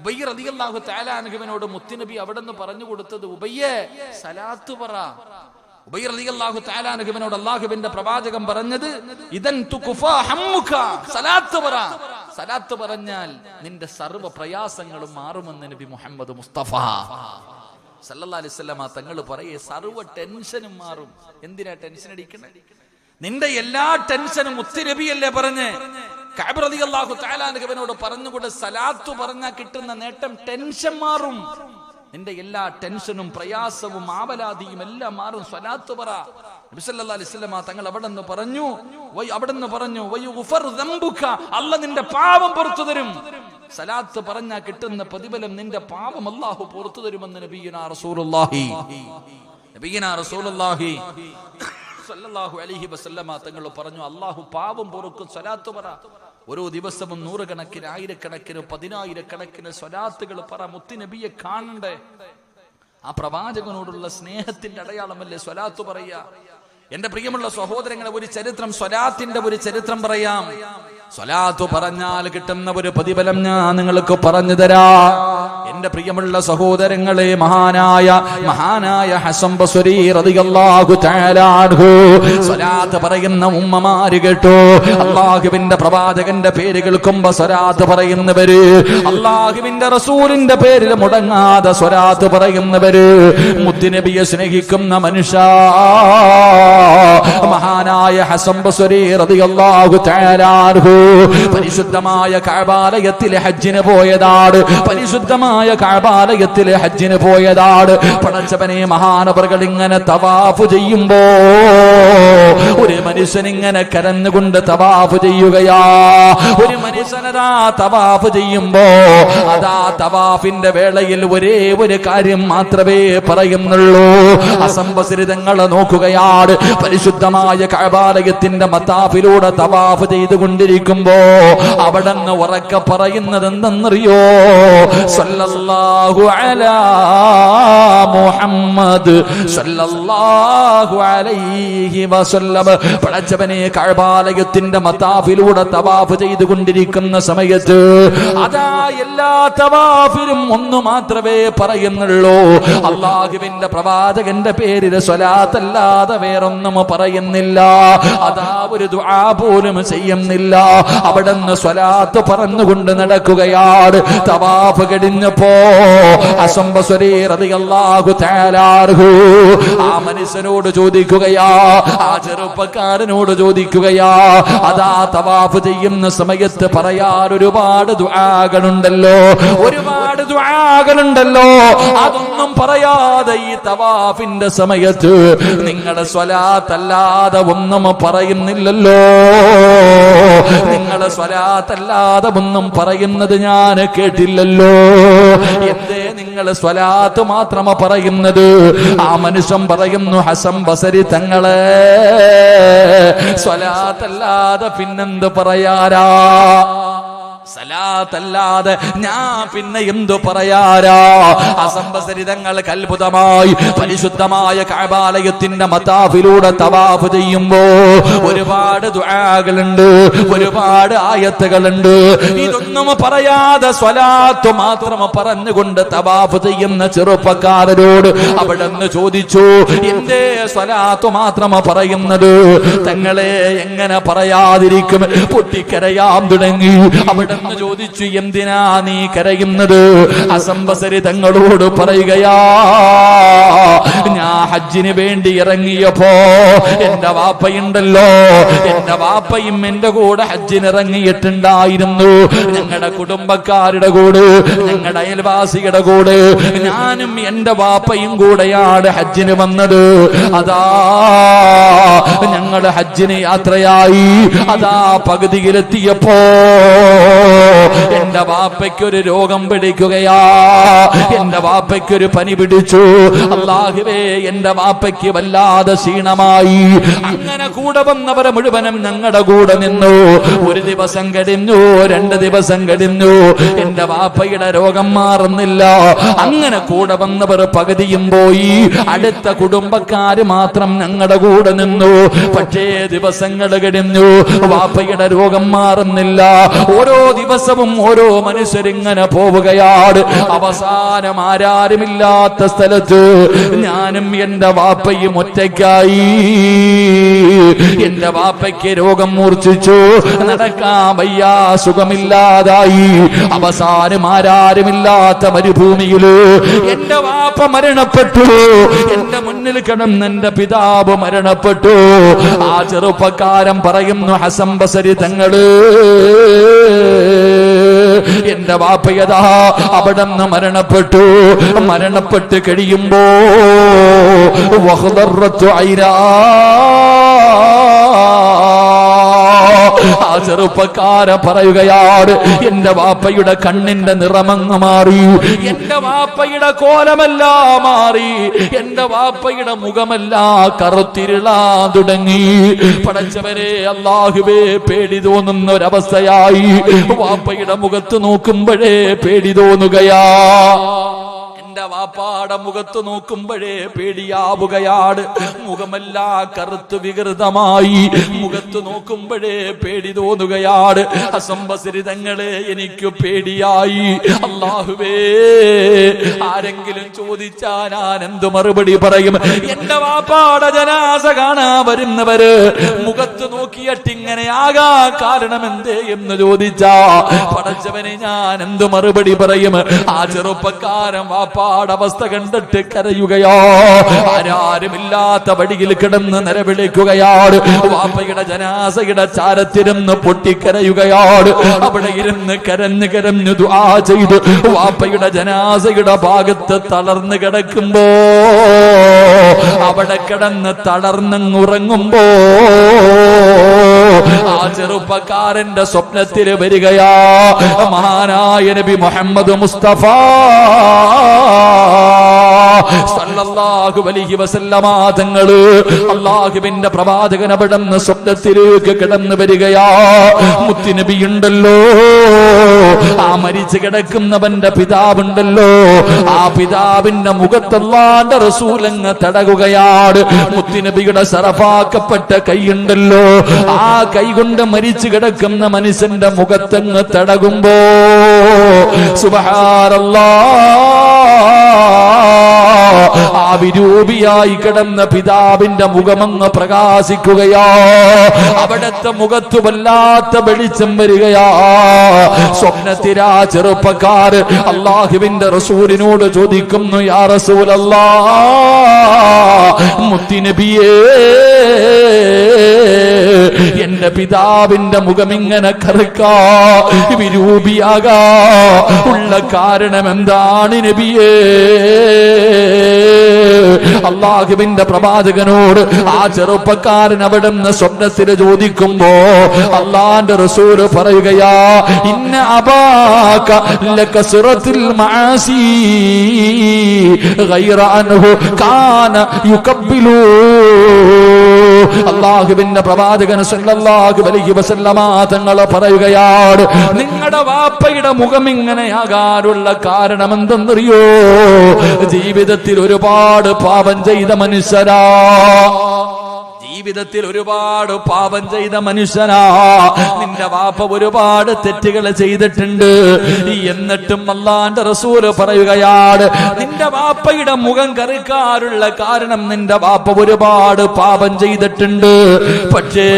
ഉബയ്യ് റളിയല്ലാഹു തആല അൻഹുവിനോട് മുത്തുനബി അവിടുന്ന് പറഞ്ഞു കൊടുത്തത്, ഉബയ്യേ സലാത്ത് പറ. ഉബയ്യ് റളിയല്ലാഹു തആല അൻഹുവിനോട് അല്ലാഹുവിന്റെ പ്രവാചകൻ പറഞ്ഞത്, ഇദൻ തുഖഫാ ഹമ്മുക, സലാത്ത് പറ. സലാത്ത് പറഞ്ഞാൽ നിന്റെ സർവ്വ പ്രയാസങ്ങളും മാറുമെന്ന് നബി മുഹമ്മദ് മുസ്തഫ സല്ലല്ലാഹു അലൈഹി വസല്ലം തങ്ങൾ പറയേ, സർവ്വ ടെൻഷനും മാറും. എന്തിനാ ടെൻഷൻ അടിക്കണേ? നിന്റെ എല്ലാ ടെൻഷനും മുത്തുനബിയല്ലേ പറഞ്ഞ്. കഅബ് റളിയല്ലാഹു തആല അൻഹുവിനോട് പറഞ്ഞുകൊണ്ട് സലാത്ത് പറഞ്ഞാൽ കിട്ടുന്ന നേട്ടം ടെൻഷൻ മാറും. നിന്റെ എല്ലാ ടെൻഷനും പ്രയാസവും ആവലാതിയും എല്ലാം മാറും. സ്വലാത്ത് പറ. നബി സല്ലല്ലാഹു അലൈഹി വസല്ലം തങ്ങൾ അവിടെന്ന് പറഞ്ഞു വയുഗ്ഫർ ദംബുക, അല്ലാഹു നിന്റെ പാപം പുറത്തു തരും. സലാത്ത് പറഞ്ഞാൽ കിട്ടുന്ന പ്രതിഫലം നിന്റെ പാപം അല്ലാഹു പുറത്തു തരുമെന്ന് നബിയുനാ റസൂലുള്ളാഹി സല്ലല്ലാഹു അലൈഹി വസല്ലം തങ്ങൾ പറഞ്ഞു, അല്ലാഹു പാപം പൊറുക്കും. സ്വലാത്ത് പറ. ഓരോ ദിവസവും നൂറുകണക്കിന്, ആയിരക്കണക്കിന്, പതിനായിരക്കണക്കിന് സ്വലാത്തുകൾ പറ. മുത്തുനബിയെ കാണണ്ടേ? ആ പ്രവാചകനോടുള്ള സ്നേഹത്തിന്റെ അടയാളമല്ലേ സ്വലാത്ത് പറയാ? എന്റെ പ്രിയമുള്ള സഹോദരങ്ങളെ, ഒരു ചരിത്രം, സ്വലാത്തിന്റെ ഒരു ചരിത്രം പറയാം. സ്വലാത്ത് പറഞ്ഞാൽ കിട്ടുന്ന ഒരു പ്രതിഫലം ഞാൻ നിങ്ങൾക്ക് പറഞ്ഞു തരാ. എന്റെ പ്രിയമുള്ള സഹോദരങ്ങളെ, മഹാനായ ഹസൻ ബസ്രി റളിയല്ലാഹു തആല അൻഹു സ്വലാത്ത് പറയുന്ന ഉമ്മമാര് കേട്ടോ. അല്ലാഹുവിന്റെ പ്രവാചകന്റെ പേര് കേൾക്കുമ്പോ സ്വലാത്ത് പറയുന്നവര്, അല്ലാഹുവിന്റെ റസൂലിന്റെ പേരിൽ മുടങ്ങാതെ സ്വലാത്ത് പറയുന്നവര്, മുത്തുനബിയെ സ്നേഹിക്കുന്ന മനുഷ്യ. മഹാനായ ഹസൻ ബസ്രി റളിയല്ലാഹു തആല അൻഹു പരിശുദ്ധമായ കഅബാലയത്തിലെ ഹജ്ജിന് പോയതാണ്. പരിശുദ്ധമായ കഅബാലയത്തിലെ ഹജ്ജിന് പോയതാണ്. പടച്ചവനെ, മഹാനവറുകൾ ഇങ്ങനെ തവാഫ് ചെയ്യുമ്പോ ഒരു മനുഷ്യൻ ഇങ്ങനെ കരഞ്ഞുകൊണ്ട് തവാഫ് ചെയ്യുകയാ. ഒരു മനുഷ്യനതാ തവാഫ് ചെയ്യുമ്പോ അതാ തവാഫിന്റെ വേളയിൽ ഒരേ ഒരു കാര്യം മാത്രമേ പറയുന്നുള്ളൂ. അസംബസിരിതങ്ങളെ നോക്കുകയാണ്. പരിശുദ്ധമായ കഅബാലയത്തിന്റെ മത്താഫിലൂടെ തവാഫ് ചെയ്തുകൊണ്ടിരിക്കുമ്പോ അവിടെന്ന് ഉറക്കെ പറയുന്നത് എന്തെന്നറിയോ? സല്ലല്ലാഹു അലാ മുഹമ്മദ് സല്ലല്ലാഹു അലൈഹി വസല്ലം. പടച്ചവനെ, കഅബാലയത്തിന്റെ മത്താഫിലൂടെ തവാഫ് ചെയ്തുകൊണ്ടിരിക്കുന്ന സമയത്ത് അതാ എല്ലാ തവാഫിലും ഒന്ന് മാത്രമേ പറയുന്നുള്ളൂ. അല്ലാഹുവിന്റെ പ്രവാചകന്റെ പേരിൽ സ്വലാത്തല്ലാതെ വേറൊന്നും പറയുന്നില്ല. അതാ ഒരു ദുആ പോലും ചെയ്യുന്നില്ല. അവിടുന്ന് സ്വലാത്ത് പറഞ്ഞുകൊണ്ട് നടക്കുകയാണ്. തവാഫ് കഴിഞ്ഞപ്പോ ഹസൻ ബസ്രി റളിയല്ലാഹു തആല അൻഹു ആ മനുഷ്യനോട് ചോദിക്കുകയാ, ആ ചെറുപ്പക്കാരനോട് ചോദിക്കുകയാ, അതാ തവാഫ് ചെയ്യുന്ന സമയത്ത് പറയാൻ ഒരുപാട് ദുആകളുണ്ടല്ലോ, ഒരുപാട് ദുആകളുണ്ടല്ലോ, അതൊന്നും പറയാതെ ഈ തവാഫിന്റെ സമയത്ത് നിങ്ങളുടെ സ്വലാത്തല്ലാതെ ഒന്നും പറയുന്നില്ലല്ലോ. നിങ്ങളുടെ സ്വലാത്തല്ലാതെ ഒന്നും പറയുന്നത് ഞാൻ കേട്ടില്ലല്ലോ. എന്തേ നിങ്ങൾ സ്വലാത്ത് മാത്രം പറയുന്നത്? ആ മനുഷ്യൻ പറയുന്നു, ഹസൻ ബസ്രി തങ്ങളെ, സ്വലാത്തല്ലാതെ പിന്നെന്ത് പറയാരാ? സലാത്തല്ലാതെ ഞാൻ പിന്നെ എന്തു പറയാരാ? അസംബസരിതങ്ങൾ അത്ഭുതമായി പരിശുദ്ധമായ കഅബാലയത്തിന്റെ മത്താഫിലൂടെ തവാഫ് ചെയ്യുമ്പോ ഒരുപാട് ദുആകളുണ്ട്, ഒരുപാട് ആയത്തുകളുണ്ട്. ഇതൊന്നും പറയാതെ സ്വലാത്ത് മാത്രം പറഞ്ഞുകൊണ്ട് തവാഫ് ചെയ്യുന്ന ചെറുപ്പക്കാരനോട് അവിടെന്ന് ചോദിച്ചു, എന്തേ സ്വലാത്ത് മാത്രം പറയുന്നത്? തങ്ങളെ എങ്ങനെ പറയാതിരിക്കും? പൊട്ടിക്കരയാൻ തുടങ്ങി. അവിടെ ചോദിച്ചു, എന്തിനാ നീ കരയുന്നത്? ഹസൻ ബസ്രി തങ്ങളോട് പറയുകയാ, ഞാൻ ഹജ്ജിന് വേണ്ടി ഇറങ്ങിയപ്പോ എന്റെ വാപ്പയുണ്ടല്ലോ, എന്റെ വാപ്പയും എന്റെ കൂടെ ഹജ്ജിന് ഇറങ്ങിയിട്ടുണ്ടായിരുന്നു. ഞങ്ങളുടെ കുടുംബക്കാരുടെ കൂടെ, ഞങ്ങളുടെ അയൽവാസികളുടെ കൂടെ ഞാനും എന്റെ വാപ്പയും കൂടെയാണ് ഹജ്ജിന് വന്നത്. അതാ ഞങ്ങളുടെ ഹജ്ജിന് യാത്രയായി. അതാ പകുതിയിലെത്തിയപ്പോ എന്റെ വാപ്പയ്ക്കൊരു രോഗം പിടിക്കുകയാ, എന്റെ വാപ്പയ്ക്കൊരു പനി പിടിച്ചു. അല്ലാഹുവേ, എന്റെ വാപ്പയ്ക്ക് വല്ലാതെ ക്ഷീണമായി. അങ്ങനെ കൂടെ വന്നവരെ മുഴുവനും ഞങ്ങളുടെ കൂടെ നിന്നു. ഒരു ദിവസം കഴിഞ്ഞു, 2 ദിവസം കഴിഞ്ഞു, എന്റെ വാപ്പയുടെ രോഗം മാറുന്നില്ല. അങ്ങനെ കൂടെ വന്നവർ പകുതിയും പോയി. അടുത്ത കുടുംബക്കാര് മാത്രം ഞങ്ങളുടെ കൂടെ നിന്നു. പക്ഷേ ദിവസങ്ങൾ കഴിഞ്ഞു, വാപ്പയുടെ രോഗം മാറുന്നില്ല. ഓരോ ദിവസവും ഓരോ മനുഷ്യരിങ്ങനെ പോവുകയാണ്. അവസാനം ആരാരുമില്ലാത്ത സ്ഥലത്ത് ഞാനും എന്റെ വാപ്പയും ഒറ്റയ്ക്കായി. എന്റെ വാപ്പയ്ക്ക് രോഗം മൂർച്ഛിച്ചു, നടക്കാൻ വയ്യാ, സുഖമില്ലാതായി. അവസാനം ആരാരുമില്ലാത്ത മരുഭൂമിയില് എന്റെ വാപ്പ മരണപ്പെട്ടു. എന്റെ മുന്നിൽ കിടന്ന് എന്റെ പിതാവ് മരണപ്പെട്ടു. ആ ചെറുപ്പക്കാരൻ പറയുന്നു, ഹസൻ ബസരി തങ്ങള്, എന്റെ വാപ്പയതാ അവിടെ നിന്ന് മരണപ്പെട്ട് കഴിയുമ്പോ ആ ചെറുപ്പക്കാര പറയുകയാണ്, എന്റെ വാപ്പയുടെ കണ്ണിന്റെ നിറമങ്ങ് മാറി, എന്റെ വാപ്പയുടെ കോലമെല്ലാം മാറി, എന്റെ വാപ്പയുടെ മുഖമെല്ലാം കറുത്തിരുളാൻ തുടങ്ങി. പടച്ചവരെ, അല്ലാഹുവേ, പേടി തോന്നുന്ന ഒരവസ്ഥയായി. വാപ്പയുടെ മുഖത്ത് നോക്കുമ്പോഴേ പേടി തോന്നുകയാ. എന്റെ വാപ്പാടെ മുഖത്ത് നോക്കുമ്പോഴേ പേടിയാവുകയാണ്. മുഖമെല്ലാം കറുത്ത് വികൃതമായി, മുഖത്ത് നോക്കുമ്പോഴേ പേടി തോന്നുകയാണ്. ഹസൻ ബസരി തങ്ങളെ, എനിക്ക് പേടിയായി. അല്ലാഹുവേ, ആരെങ്കിലും ചോദിച്ചാ ഞാൻ എന്തു മറുപടി പറയും? എന്റെ വാപ്പാടെ ജനാസ കാണാൻ വരുന്നവര് മുഖത്ത് നോക്കിയിട്ട് ഇങ്ങനെ ആകാ കാരണം എന്തേ എന്ന് ചോദിച്ചാ പടച്ചവനെ ഞാൻ എന്തു മറുപടി പറയും? ആ ചെറുപ്പക്കാരൻ അവസ്ഥ കണ്ടിട്ട് കരയുകയോ, ആരാരുമില്ലാത്ത വഴിയിൽ കിടന്ന് നിലവിളിക്കുകയാണ്. വാപ്പയുടെ ജനാസയുടെ ചാരത്തിരുന്ന് പൊട്ടിക്കരയുകയാണ്. അവിടെ ഇരുന്ന് കരഞ്ഞു ദുആ ചെയ്ത് വാപ്പയുടെ ജനാസയുടെ ഭാഗത്ത് തളർന്ന് കിടക്കുമ്പോ, അവിടെ കിടന്ന് തളർന്നുറങ്ങുമ്പോ ആ ചെറുപ്പക്കാരന്റെ സ്വപ്നത്തിൽ വരികയാ മഹാനായ നബി മുഹമ്മദ് മുസ്തഫ സല്ലല്ലാഹു അലൈഹി വസല്ലമ തങ്ങള്. അല്ലാഹുവിന്റെ പ്രവാചകൻ അവിടുന്ന് സ്വപ്നത്തിലേക്ക് കിടന്നു വരികയാ. മുത്തുനബി ഉണ്ടല്ലോ, ആ മരിച്ചു കിടക്കുന്നവന്റെ പിതാവുണ്ടല്ലോ, ആ പിതാവിന്റെ മുഖത്ത് അല്ലാഹുവിന്റെ റസൂലങ്ങ് തടകുകയാണ്. മുത്തുനബിയുടെ ശറഫാക്കപ്പെട്ട കൈയുണ്ടല്ലോ, ആ കൈ കൊണ്ട് മരിച്ചു കിടക്കുന്ന മനുഷ്യന്റെ മുഖത്തങ്ങ് തടകുമ്പോ ആ വിരൂപിയായി കിടന്ന പിതാവിന്റെ മുഖമങ്ങ് പ്രകാശിക്കുകയാ. അവിടത്തെ മുഖത്ത് വല്ലാത്ത വെളിച്ചം വരികയാ. സ്വപ്നത്തിലാ ചെറുപ്പക്കാര് അല്ലാഹുവിന്റെ റസൂലിനോട് ചോദിക്കുന്നു, യാ റസൂലല്ലാഹ്, മുത്തുനബിയേ, എന്റെ പിതാവിന്റെ മുഖം ഇങ്ങനെ കറുക്കാ, വിരൂപിയാകാ ഉള്ള കാരണം എന്താണ് നബിയേ? അല്ലാഹുവിന്റെ പ്രവാചകനോട് ആ ചെറുപ്പക്കാരൻ അവിടെ നിന്ന് സ്വപ്നത്തിൽ ചോദിക്കുമ്പോ അല്ലാഹുവിന്റെ റസൂൽ പറയുകയാ, ഇന്ന അബാക ലകസ്റത്തുൽ മആസി ഗൈറ അൻഹു കാന യുകബ്ബിലു. അല്ലാഹുവിന്റെ പ്രവാചകൻ സല്ലല്ലാഹു അലൈഹി വസല്ലമ തങ്ങൾ പറയുകയാണ്, നിങ്ങളുടെ വാപ്പയുടെ മുഖം ഇങ്ങനെയാകാനുള്ള കാരണം എന്തെന്നറിയോ? ജീവിതത്തിൽ ഒരുപാട് പാപം ചെയ്ത മനുഷ്യരാ, ജീവിതത്തിൽ ഒരുപാട് പാപം ചെയ്ത മനുഷ്യനാ. നിന്റെ വാപ്പ ഒരുപാട് തെറ്റുകൾ ചെയ്തിട്ടുണ്ട്. എന്നിട്ടും അല്ലാഹുവിന്റെ റസൂല് പറയുകയാണ്, നിന്റെ വാപ്പയുടെ മുഖം കറുക്കാനുള്ള കാരണം നിന്റെ വാപ്പ ഒരുപാട് പാപം ചെയ്തിട്ടുണ്ട്. പക്ഷേ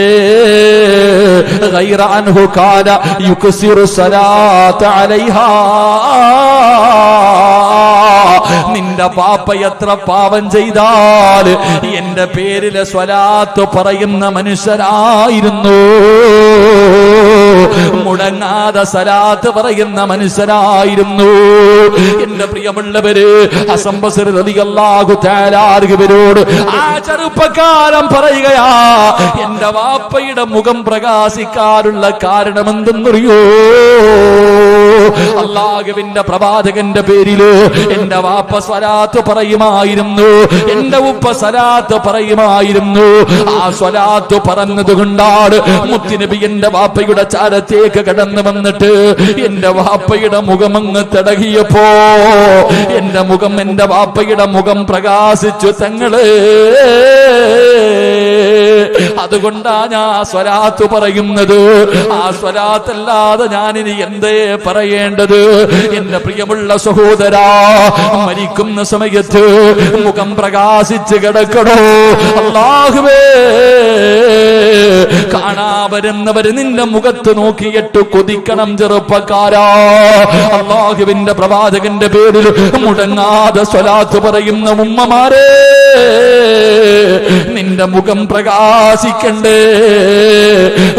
ഗൈറ അൻഹു കാന യുക്സിറു സ്വലാത്ത അലൈഹാ. നിന്റെ പാപ്പ എത്ര പാപം ചെയ്താൽ എന്റെ പേരിലെ സ്വലാത്ത് പറയുന്ന മനുഷ്യരായിരുന്നു, മുടങ്ങാതെ സലാത്ത് പറയുന്ന മനുഷ്യരായിരുന്നു. എന്റെ പ്രിയമുള്ളവര്, ഹസൻ ബസരി റളിയല്ലാഹു തആല അൻഹുവിനോട് ആ ചെറുപ്പക്കാരൻ പറയുകയാ, എന്റെ വാപ്പയുടെ മുഖം പ്രകാശിക്കാനുള്ള കാരണം എന്തെന്നറിയോ? അല്ലാഹുവിന്റെ പ്രവാചകന്റെ പേരില് എന്റെ വാപ്പ സ്വലാത്ത് പറയുമായിരുന്നു, എന്റെ ഉപ്പ സ്വലാത്ത് പറയുമായിരുന്നു. ആ സ്വലാത്ത് പറഞ്ഞത് കൊണ്ടാണ് മുത്തുനബി എന്റെ വാപ്പയുടെ ചാരത്തേക്ക് കടന്നു വന്നിട്ട് എന്റെ വാപ്പയുടെ മുഖമങ്ങ് തടകിയപ്പോ എന്റെ വാപ്പയുടെ മുഖം പ്രകാശിച്ചു. തങ്ങളെ അതുകൊണ്ടാ ഞാൻ സ്വലാത്ത് പറയുന്നത്. ആ സ്വലാത്തല്ലാതെ ഞാനിനി എന്തേ പറയേണ്ടത്? എന്റെ പ്രിയമുള്ള സഹോദരാ, മരിക്കുന്ന സമയത്ത് മുഖം പ്രകാശിച്ച് കിടക്കണോ? അല്ലാഹുവേ, കാണാ വരുന്നവര് നിന്റെ മുഖത്ത് നോക്കിയിട്ട് കൊതിക്കണം ചെറുപ്പക്കാരാ. അല്ലാഹുവിന്റെ പ്രവാചകന്റെ പേരിൽ മുടങ്ങാതെ സ്വലാത്ത് പറയുന്ന ഉമ്മമാരെ, നിന്റെ മുഖം പ്രകാശിക്കണ്ടേ?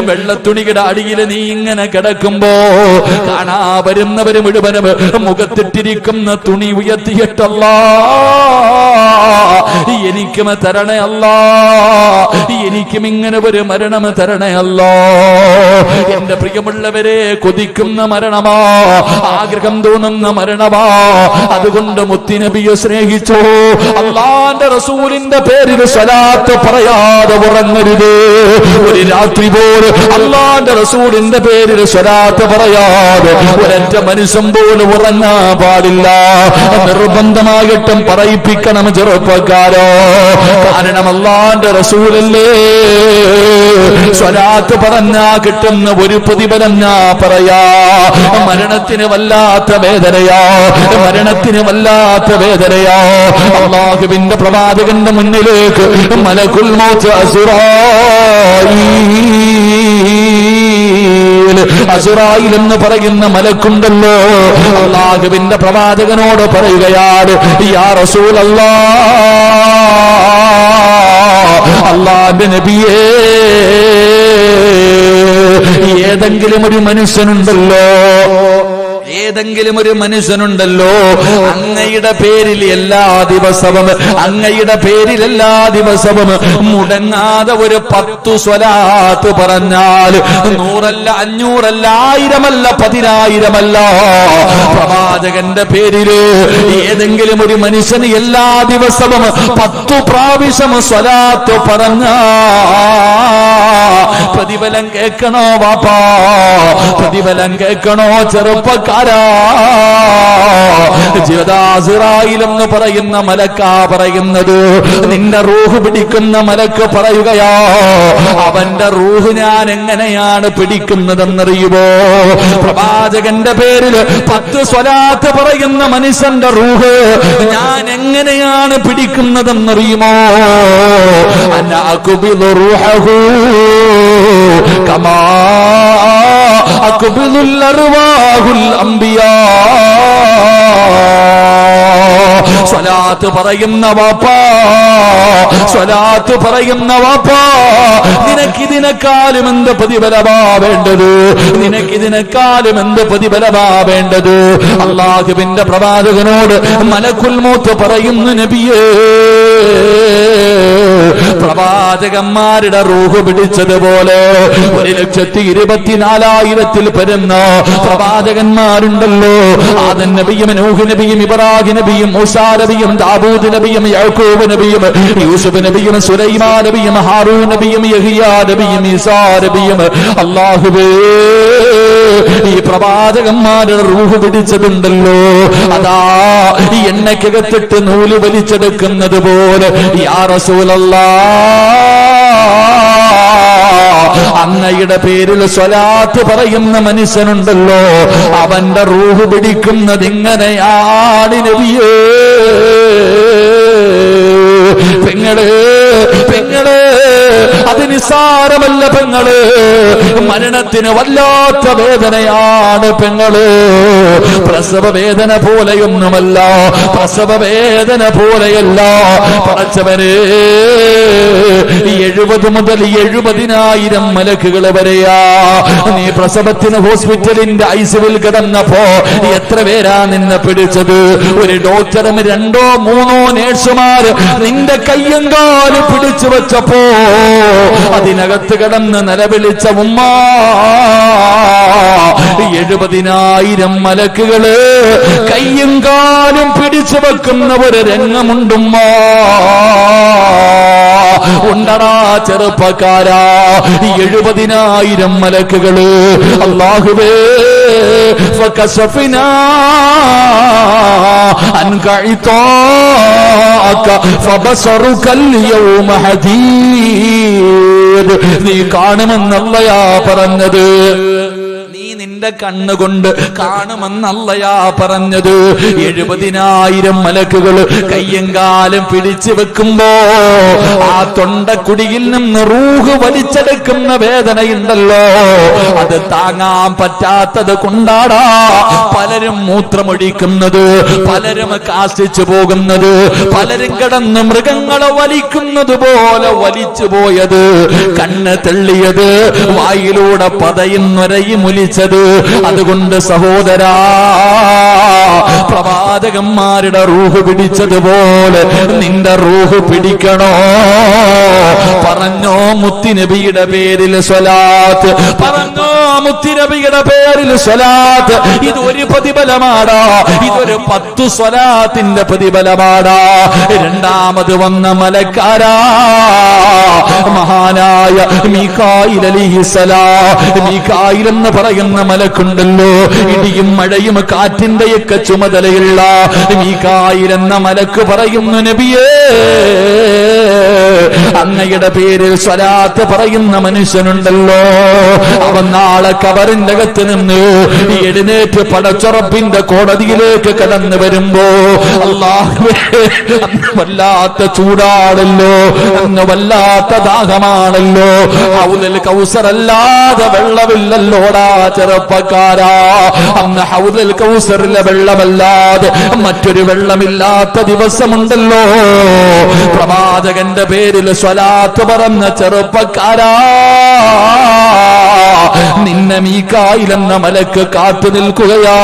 വെള്ളത്തുണിയുടെ അടിയിൽ നീ ഇങ്ങനെ കിടക്കുമ്പോ കാണാ വരുന്നവര് മുഴുവനും മുഖത്തിട്ടിരിക്കുന്ന തുണി ഉയർത്തിയിട്ടല്ലാ, എനിക്കും തരണേ അല്ലാ, എനിക്കും ഇങ്ങനെ ഒരു മരണം തരണേ അല്ലാ. എന്റെ പ്രിയമുള്ളവരെ, കൊതിക്കുന്ന മരണമാ, ആഗ്രഹം തോന്നുന്ന മരണമാ. അതുകൊണ്ട് മുത്തുനബിയെ സ്നേഹിച്ചോ. അല്ലാഹുവിന്റെ റസൂലിന്റെ പേരിൽ സ്വലാത്ത് പറയാതെ ഉറങ്ങരുത്. ഒരു രാത്രി പോലും അല്ലാഹുവിന്റെ റസൂലിന്റെ പേരിൽ സ്വലാത്ത് പറയാതെ ഒരൊറ്റ മനുഷ്യൻ പോലും ഉറങ്ങാൻ പാടില്ല. നിർബന്ധമായിട്ടും പറയിപ്പിക്കണം ചെറുപ്പക്കാരോ. കാരണം അല്ലാഹുവിന്റെ റസൂലല്ലേ സ്വലാത്ത് പറഞ്ഞാ കിട്ടുന്ന ഒരു പ്രതിഫലം ഞാൻ പറയാ. മരണത്തിന് വല്ലാത്ത വേദനയാ, മരണത്തിന് വല്ലാത്ത വേദനയാ. അല്ലാഹുവിന്റെ പ്രവാചകന്റെ മുന്നിലേക്ക് മലക്കുൽ മൗത്ത് അസ്റായീൽ എന്ന് പറയുന്ന മലക്കുണ്ടല്ലോ, അല്ലാഹുവിന്റെ പ്രവാചകനോട് പറയുകയാണ്, യാ റസൂലല്ലാഹ്, അല്ലാഹുവിന്റെ നബിയേ, ഏതെങ്കിലും ഒരു മനുഷ്യനുണ്ടല്ലോ, ഏതെങ്കിലും ഒരു മനുഷ്യനുണ്ടല്ലോ അങ്ങയുടെ പേരിൽ എല്ലാ ദിവസവും, അങ്ങയുടെ പേരിൽ എല്ലാ ദിവസവും മുടങ്ങാതെ ഒരു 10 സ്വലാത്ത് പറഞ്ഞാൽ 100 അല്ല, 500 അല്ല, 1000 അല്ല, 10000 പ്രവാചകന്റെ പേരില് ഏതെങ്കിലും ഒരു മനുഷ്യന് എല്ലാ ദിവസവും 10 പ്രാവശ്യം സ്വലാത്ത് പറഞ്ഞ പ്രതിഫലം കേൾക്കണോ വാപ്പാ? പ്രതിഫലം കേൾക്കണോ ചെറുപ്പക്കാരാ? അസ്റായീൽ എന്ന് പറയുന്ന മലക്കാ പറയുന്നത്. നിന്റെ റൂഹ് പിടിക്കുന്ന മലക്ക് പറയുകയാ, അവന്റെ റൂഹ് ഞാൻ എങ്ങനെയാണ് പിടിക്കുന്നതെന്നറിയുമോ? പ്രവാചകന്റെ പേരിൽ 10 സ്വലാത്ത് പറയുന്ന മനുഷ്യന്റെ റൂഹ് ഞാൻ എങ്ങനെയാണ് പിടിക്കുന്നതെന്നറിയുമോ? അനഅഖ്ബിദു റൂഹഹു കമാ അഖ്ബിദുൽ അർവാഹുൽ അംബിയാ. സ്വലാത്ത് പറയുന്ന വാപ്പാ, സ്വലാത്ത് പറയുന്ന വാപ്പാ, നിനക്കിതിനെക്കാളും എന്ത് പ്രതിഫലമാ വേണ്ടത്? നിനക്കിതിനെക്കാളും എന്ത് പ്രതിഫലമാ വേണ്ടത്? അല്ലാഹുവിന്റെ പ്രവാചകനോട് മലക്കുൽ മൗത്ത് പറയുന്നു, നബിയേ, പ്രവാചകന്മാരുടെ റൂഹ് പിടിച്ചതുപോലെ 1,24,000 വരുന്ന പ്രവാചകന്മാരുണ്ടല്ലോ. ആദം നബിയും, നൂഹ് നബിയും, ഇബ്രാഹിം നബിയും, മൂസാ നബിയും, ദാവൂദ് നബിയും, യാക്കൂബ് നബിയും, യൂസുഫ് നബിയും, സുലൈമാൻ നബിയും, ഹാറൂൻ നബിയും, യഹ്യാ നബിയും, ഈസാ നബിയും. അല്ലാഹുവേ, ഈ പ്രവാചകന്മാരുടെ റൂഹ് പിടിച്ചതുണ്ടല്ലോ, അതാ ഈ എണ്ണക്കകത്തിട്ട് നൂല് വലിച്ചെടുക്കുന്നത് പോലെ. യാ റസൂലല്ലാഹ്, അങ്ങയുടെ പേരിൽ സ്വലാത്ത് പറയുന്ന മനുഷ്യനുണ്ടല്ലോ, അവന്റെ റൂഹ് പിടിക്കുന്നത് ഇങ്ങനെയാണ് നബിയേ. പെങ്ങള്, പെങ്ങള്, അത് നിസ്സാരമല്ല പെങ്ങള്. മരണത്തിന് വല്ലാത്ത വേദനയാണ് പെങ്ങള്. പ്രസവ വേദന പോലെയൊന്നുമല്ല, പ്രസവ വേദന പോലെയല്ല. പടച്ചവനെ, 70 മുതൽ 70,000 മലക്കുകൾ വരെയാ. നീ പ്രസവത്തിന് ഹോസ്പിറ്റലിന്റെ ഐസിയുവിൽ കിടന്നപ്പോ എത്ര പേരാ നിന്നെ പിടിച്ചത്? ഒരു ഡോക്ടറും 2 3 നേഴ്സുമാർ നിന്റെ കയ്യും കാലും പിടിച്ചു വെച്ചപ്പോ അതിനകത്ത് കിടന്ന് നിലവിളിച്ച ഉമ്മ, 70,000 മലക്കുകള് കയ്യും കാലും പിടിച്ചു വെക്കുന്ന ഒരു രംഗമുണ്ടുമ്മ. ഉണ്ടടാ ചെറുപ്പക്കാരാ, 70,000 മലക്കുകള്. അല്ലാഹുവേ, ഫകശഫിനാ അൻക ഇതാഅക. فبصرك اليوم حديد. ഏത് നീ കാണുമെന്നല്ലയാ പറഞ്ഞത്. നീ നിന്റെ കണ്ണുകൊണ്ട് കാണുമെന്നല്ലയാ പറഞ്ഞത്. 70,000 മലക്കുകൾ കയ്യും കാലും പിടിച്ചു വെക്കുമ്പോ ആ തൊണ്ടക്കുടിയിൽ നിന്ന് റൂഹ് വലിച്ചെടുക്കുന്ന വേദനയുണ്ടല്ലോ, അത് താങ്ങാൻ പറ്റാത്തത് കൊണ്ടാടാ പലരും മൂത്രമൊഴിക്കുന്നത്, പലരും കാഷ്ടിച്ചു പോകുന്നത്, പലരും കിടന്ന് മൃഗങ്ങളെ വലിക്കുന്നത് പോലെ വലിച്ചു പോയത്, കണ്ണ് തെള്ളിയത്, വായിലൂടെ പതയും നൊരയും ഒലിച്ചത്. അതുകൊണ്ട് സഹോദരാ, പ്രവാചകന്മാരുടെ റൂഹ് പിടിച്ചതുപോലെ നിന്റെ റൂഹ് പിടിക്കണോ? പറഞ്ഞോ മുത്തുനബിയുടെ പേരിൽ സ്വലാത്ത്, പറഞ്ഞോ മുത്തുനബിയുടെ പേരിൽ സ്വലാത്ത്. ഇതൊരു പ്രതിഫലമാടാ, ഇതൊരു 10 സ്വലാത്തിന്റെ പ്രതിഫലമാടാ. രണ്ടാമത് വന്ന മലക്കാരാ മഹാനായ മീകായിൽ അലൈഹിസ്സലാം. മീകായിൽ എന്ന് പറയുന്ന മലക്കുണ്ടല്ലോ, ഇടിയും മഴയും കാറ്റിന്റെയൊക്കെ ചുമതലയുള്ള മീകായിൽ എന്ന മലക്ക് പറയുന്നു, നബിയേ അങ്ങയുടെ പേരിൽ സ്വലാത്ത് പറയുന്ന മനുഷ്യനുണ്ടല്ലോ, അവൻ നാളെ കബറിന്റെ അകത്ത് നിന്ന് എഴുന്നേറ്റ് പടച്ചുറപ്പിന്റെ കോടതിയിലേക്ക് കടന്നു വരുമ്പോ അല്ലാഹുവേ അന്ന് വല്ലാത്ത ചൂടാണല്ലോ, അന്ന് വല്ലാത്ത ദാഹമാണല്ലോ, ഹൗദുൽ കൗസർ അല്ലാതെ വെള്ളമില്ലല്ലോടാ ചെറുപ്പക്കാരാ. അന്ന് ഹൗദുൽ കൗസറിലെ വെള്ളമല്ലാതെ മറ്റൊരു വെള്ളമില്ലാത്ത ദിവസമുണ്ടല്ലോ. പ്രവാചകന്റെ പേരിൽ സ്വലാത്ത് പറഞ്ഞ ചെറുപ്പക്കാരാ, നിന്നെ മീകായിൽ എന്ന മലക്ക് കാത്തു നിൽക്കുകയാ.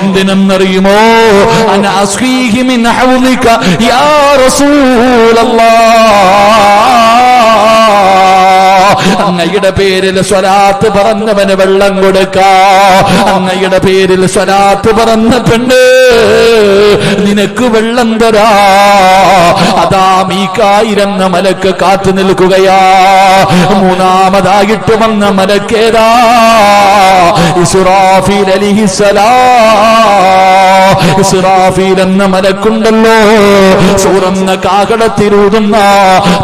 എന്തിനെന്നറിയുമോ? അനാസ്ഖീഹി മിൻ ഹൗദിക യാ റസൂലല്ലാഹ്. അങ്ങയുടെ പേരിൽ സ്വലാത്ത് പറഞ്ഞവന് വെള്ളം കൊടുക്കാ. അങ്ങയുടെ പേരിൽ സ്വലാത്ത് പറഞ്ഞ പെണ്ണ് നിനക്ക് വെള്ളം തരാ. അതാ മീകായിൽ എന്ന മലക്ക് കാത്തു നിൽക്കുകയാ. മൂന്നാമതായിട്ട് വന്ന മലക്കേതാ? ഇസ്റാഫീൽ അലൈഹിസ്സലാം. ഇസ്റാഫീൽ എന്ന മലക്കുണ്ടല്ലോ, സൂറന്ന കാകടത്തിലൂതുന്ന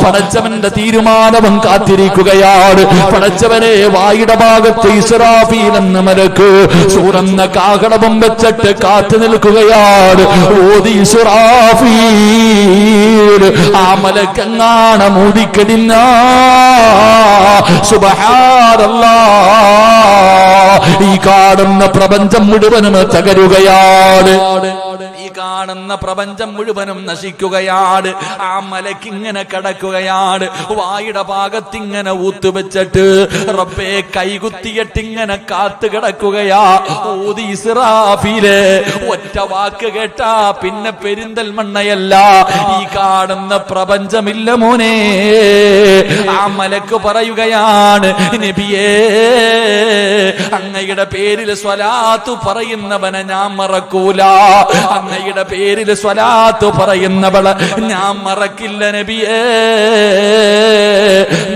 പടച്ചവന്റെ തീരുമാനവും കാത്തിരിക്കുകയാണ്. പടച്ചവനെ വായുടെ ഭാഗത്ത് ഇസ്റാഫീൽ എന്ന മലക്ക് സൂറന്ന കാകടവും വെച്ചിട്ട് കാത്തു നിൽക്കുകയാണ്. ഓതി ഇസ്റാഫീൽ ആ മലക്കെങ്ങാണ് മൂടിക്കടിഞ്ഞ സുബ്ഹാനല്ലാഹ്, ഈ കാണുന്ന പ്രപഞ്ചം മുഴുവനും തകരുകയാണ്. ഈ കാണുന്ന പ്രപഞ്ചം മുഴുവനും നശിക്കുകയാണ്. ആ മലക്കിങ്ങനെ കിടക്കുകയാണ്. വായുടെ ഭാഗത്തിങ്ങനെ ഊത്തുവെച്ചിട്ട് റബ്ബേ കൈകുത്തിയിട്ടിങ്ങനെ കാത്തു കിടക്കുകയാ. ഊതി ഇസ്റാഫീല് ഒറ്റ വാക്ക് കേട്ടാ പിന്നെ പെരിന്തൽമണ്ണയല്ല, ഈ കാണുന്ന പ്രപഞ്ചമില്ല മോനെ. ആ മലക്ക് പറയുകയാണ്, നബിയേ അങ്ങയുടെ പേരിൽ സ്വലാത്ത് പറയുന്നവനെ ഞാൻ മറക്കൂല, അങ്ങയുടെ പേരിൽ സ്വലാത്ത് പറയുന്നവളെ ഞാൻ മറക്കില്ല നബിയേ.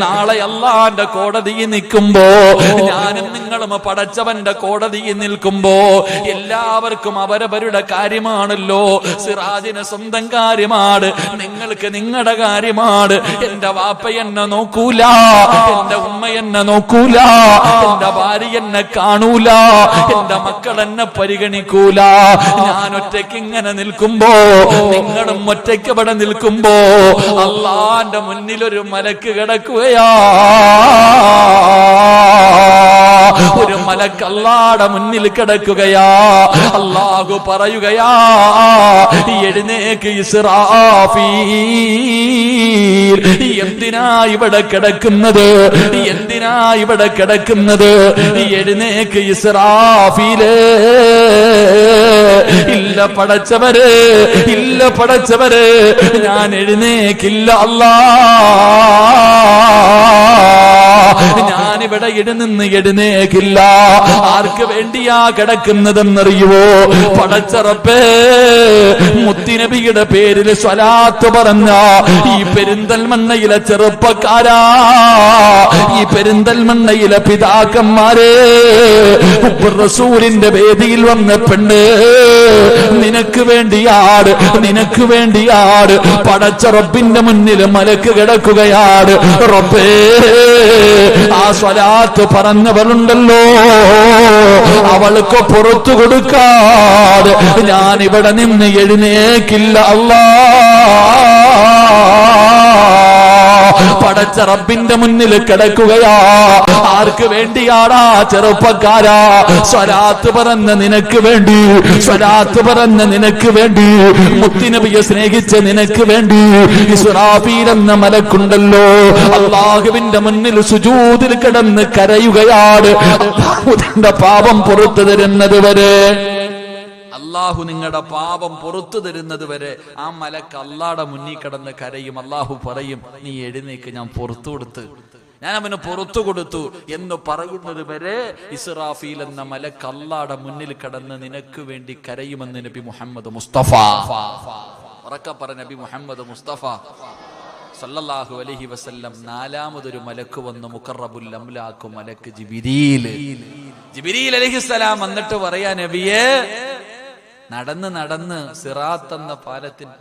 നാളെ അല്ലാഹുവിന്റെ കോടതിയിൽ നിൽക്കുമ്പോ, ഞാനും നിങ്ങളും പടച്ചവന്റെ കോടതിയിൽ നിൽക്കുമ്പോ എല്ലാവർക്കും അവരവരുടെ കാര്യമാണല്ലോ. സിറാജിന് സ്വന്തം കാര്യമാണ്, നിങ്ങൾക്ക് നിങ്ങളുടെ കാര്യമാണ്. എന്റെ വാപ്പ എന്നെ നോക്കൂല, എന്റെ ഉമ്മ എന്നെ നോക്കൂല, എന്റെ ഭാര്യ എന്നെ കാണൂല, എന്റെ മക്കൾ എന്നെ പരിഗണിക്കൂല. ഞാൻ ഒറ്റയ്ക്ക് ഇങ്ങനെ നിൽക്കുമ്പോ, നിങ്ങളും ഒറ്റയ്ക്ക് ഇവിടെ നിൽക്കുമ്പോ അല്ലാഹുവിന്റെ മുന്നിൽ ഒരു മലക്ക് കിടക്കുകയാ. ഒരു മലക്ക് അല്ലാഹുവിന്റെ മുന്നിൽ കിടക്കുകയാ. അല്ലാഹു പറയുകയാ, എഴുന്നേക്ക് ഇസ്റാഫീൽ. എന്തിനാ ഇവിടെ കിടക്കുന്നത്? എന്തിനാ ഇവിടെ കിടക്കുന്നത്? എഴുന്നേക്ക് ഇസ്റാഫീലേ. ഇല്ല പടച്ചവര്, ഇല്ല പടച്ചവര്, ഞാൻ എഴുന്നേക്കില്ല അല്ലാഹ്. ഞാനിവിടെ എഴുന്നേന്ന് എഴുന്നേക്കില്ല. ആർക്ക് വേണ്ടിയാ കിടക്കുന്നതെന്നറിയുവോ? പടച്ച റബ്ബേ, മുത്തുനബിയുടെ പേരിൽ സ്വലാത്ത് പറഞ്ഞ ഈ പെരിന്തൽമണ്ണയിലെ ചെറുപ്പക്കാരാ, ഈ പെരിന്തൽമണ്ണയിലെ പിതാക്കന്മാരെ, റസൂലിന്റെ വേദിയിൽ വന്ന പെണ്ണ്, നിനക്ക് വേണ്ടിയാണ്, നിനക്ക് വേണ്ടിയാണ് പടച്ച റബ്ബിന്റെ മുന്നിൽ മലക്ക് കിടക്കുകയാണ്. റബ്ബേ, ആ സ്വലാത്ത് പറഞ്ഞവളുണ്ടല്ലോ, അവൾക്ക് പുറത്തു കൊടുക്കാതെ ഞാൻ ഇവിടെ നിന്ന് എഴുന്നേക്കില്ല അല്ലാ. പടച്ച റബ്ബിന്റെ മുന്നിൽ കിടക്കുകയാ. ആർക്ക് വേണ്ടിയാടാ ചെറുപ്പക്കാരാ? സ്വലാത്ത് പറഞ്ഞ നിനക്ക് വേണ്ടി, സ്വലാത്ത് പറഞ്ഞ നിനക്ക് വേണ്ടി, മുത്തുനബിയെ സ്നേഹിച്ച നിനക്ക് വേണ്ടി. ഇസ്രാഫീൽ എന്ന മലക്കുണ്ടല്ലോ, അല്ലാഹുവിന്റെ മുന്നിൽ സുജൂദിൽ കിടന്ന് കരയുകയാണ്. അല്ലാഹുവിന്റെ പാപം പുറത്തു തരുന്നത് വരെ, അള്ളാഹു നിങ്ങളുടെ പാപം പുറത്തു തരുന്നത് വരെ ആ മലക്ക് അള്ളാടെ മുന്നിൽ കിടന്ന് കരയും. അള്ളാഹു പറയും, നീ എഴുന്നേക്ക്, ഞാൻ പുറത്തു കൊടുത്ത്, ഞാൻ അവന് പുറത്തു കൊടുത്തു എന്ന് പറയുന്നത് വരെ ഇസ്രാഫീൽ എന്ന മലക്ക് അള്ളാടെ മുന്നിൽ കിടന്ന് നിനക്ക് വേണ്ടി കരയുമെന്ന് നബി മുഹമ്മദ് മുസ്തഫ. ഉറക്കെ പറ, നബി മുഹമ്മദ് മുസ്തഫ സല്ലല്ലാഹു അലൈഹി വസല്ലം. നാലാമതൊരു മലക്ക് വന്നു, മുഖറബുൽ അംലാഖ് മലക്ക് ജിബ്രീൽ. ജിബ്രീൽ അലൈഹിസ്സലാം വന്നിട്ട് പറയാ, നബിയേ, നടന്ന് നടന്ന് സിറാത്ത് എന്ന പാലത്തിന്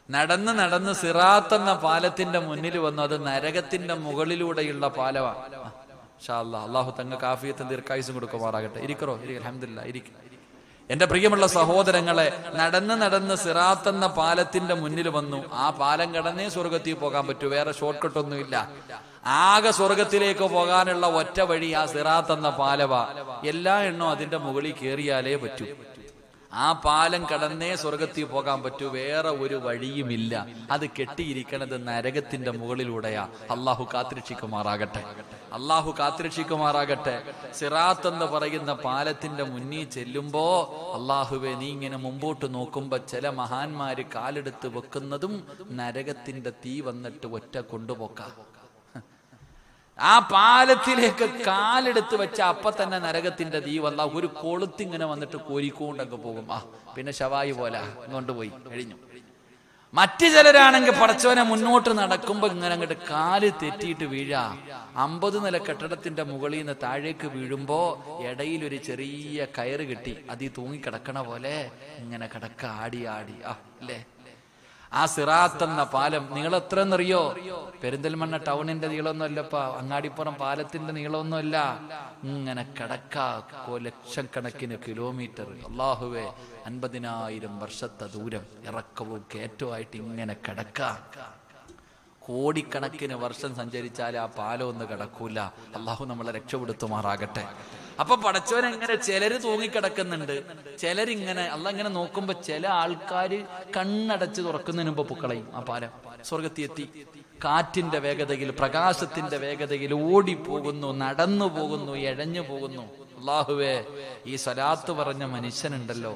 നടന്ന് നടന്ന് സിറാത്ത് എന്ന പാലത്തിന്റെ മുന്നിൽ വന്നു. അത് നരകത്തിന്റെ മുകളിലൂടെയുള്ള പാലമാണ്. ഇൻഷാ അല്ലാഹ്, അല്ലാഹു തങ്ങൾക്ക് ആഫിയത്തും ദീർഘായുസ്സും കൊടുക്കുമാറാകട്ടെ. ഇരിക്കറോ, അൽഹംദുലില്ലാഹ്, ഇരിക്കും. എന്റെ പ്രിയമുള്ള സഹോദരങ്ങളെ, നടന്ന് നടന്ന് സിറാത്ത് എന്ന പാലത്തിന്റെ മുന്നിൽ വന്നു. ആ പാലം കടന്നേ സ്വർഗത്തിൽ പോകാൻ പറ്റൂ, വേറെ ഷോർട്ട് കട്ടൊന്നുമില്ല. ആകെ സ്വർഗത്തിലേക്ക് പോകാനുള്ള ഒറ്റ വഴി ആ സിറാത്ത് എന്ന പാലവാ. എല്ലാ എണ്ണവും അതിന്റെ മുകളിൽ കയറിയാലേ പറ്റൂ. ആ പാലം കടന്നേ സ്വർഗത്തിൽ പോകാൻ പറ്റൂ, വേറെ ഒരു വഴിയുമില്ല. അത് കെട്ടിയിരിക്കണത് നരകത്തിന്റെ മുകളിലൂടെയാ. അള്ളാഹു കാത്തിരക്ഷിക്കുമാറാകട്ടെ, അള്ളാഹു കാത്തിരക്ഷിക്കുമാറാകട്ടെ. സിറാത്ത് എന്ന് പറയുന്ന പാലത്തിന്റെ മുന്നിൽ ചെല്ലുമ്പോ, അള്ളാഹുവെ, നീ ഇങ്ങനെ മുമ്പോട്ട് നോക്കുമ്പോ ചില മഹാന്മാര് കാലെടുത്ത് വെക്കുന്നതും നരകത്തിന്റെ തീ വന്നിട്ട് ഒറ്റ കൊണ്ടുപോക്കാം. ആ പാലത്തിലേക്ക് കാലെടുത്ത് വെച്ച അപ്പൊ തന്നെ നരകത്തിന്റെ തീ വന്ന ഒരു കൊളുത്തിങ്ങനെ വന്നിട്ട് കോരിക്കൊണ്ടൊക്കെ പോകും. പിന്നെ ശവായി പോലെ കൊണ്ടുപോയി കഴിഞ്ഞു. മറ്റു ചിലരാണെങ്കിൽ പടച്ചവനെ മുന്നോട്ട് നടക്കുമ്പോ ഇങ്ങനെ അങ്ങോട്ട് കാല് തെറ്റിയിട്ട് വീഴാ. 50 നില കെട്ടിടത്തിന്റെ മുകളിൽ നിന്ന് താഴേക്ക് വീഴുമ്പോ ഇടയിൽ ഒരു ചെറിയ കയറ് കെട്ടി അതിൽ തൂങ്ങിക്കിടക്കണ പോലെ ഇങ്ങനെ കിടക്ക, ആടി ആടി. അല്ലേ, ആ സിറാത്ത് എന്ന പാലം നീളം എത്രയെന്നറിയോ? പെരിന്തൽമണ്ണ ടൗണിന്റെ നീളമൊന്നും അല്ലപ്പാ, അങ്ങാടിപ്പുറം പാലത്തിന്റെ നീളമൊന്നുമല്ല. ഇങ്ങനെ കിടക്ക, ലക്ഷക്കണക്കിന് കിലോമീറ്റർ. അല്ലാഹുവേ, 50,000 വർഷത്തെ ദൂരം, ഇറക്കവും കയറ്റവുമായിട്ട് ഇങ്ങനെ കിടക്ക. കോടിക്കണക്കിന് വർഷം സഞ്ചരിച്ചാൽ ആ പാലം ഒന്ന് കിടക്കൂല. അള്ളാഹു നമ്മളെ രക്ഷപ്പെടുത്തുമാറാകട്ടെ. അപ്പൊ പടച്ചവനെങ്ങനെ ചിലര് തൂങ്ങിക്കിടക്കുന്നുണ്ട്, ചിലരിങ്ങനെ ഇങ്ങനെ നോക്കുമ്പോ ചില ആൾക്കാര് കണ്ണടച്ച് തുറക്കുന്നതിന് മുമ്പ് പൊക്കളയും. ആ പാലം സ്വർഗത്തിയെത്തി. കാറ്റിന്റെ വേഗതയിൽ, പ്രകാശത്തിന്റെ വേഗതയിൽ ഓടിപ്പോകുന്നു, നടന്നു പോകുന്നു, എഴഞ്ഞു പോകുന്നു. അല്ലാഹുവേ, ഈ സ്വലാത്ത് പറഞ്ഞ മനുഷ്യനുണ്ടല്ലോ,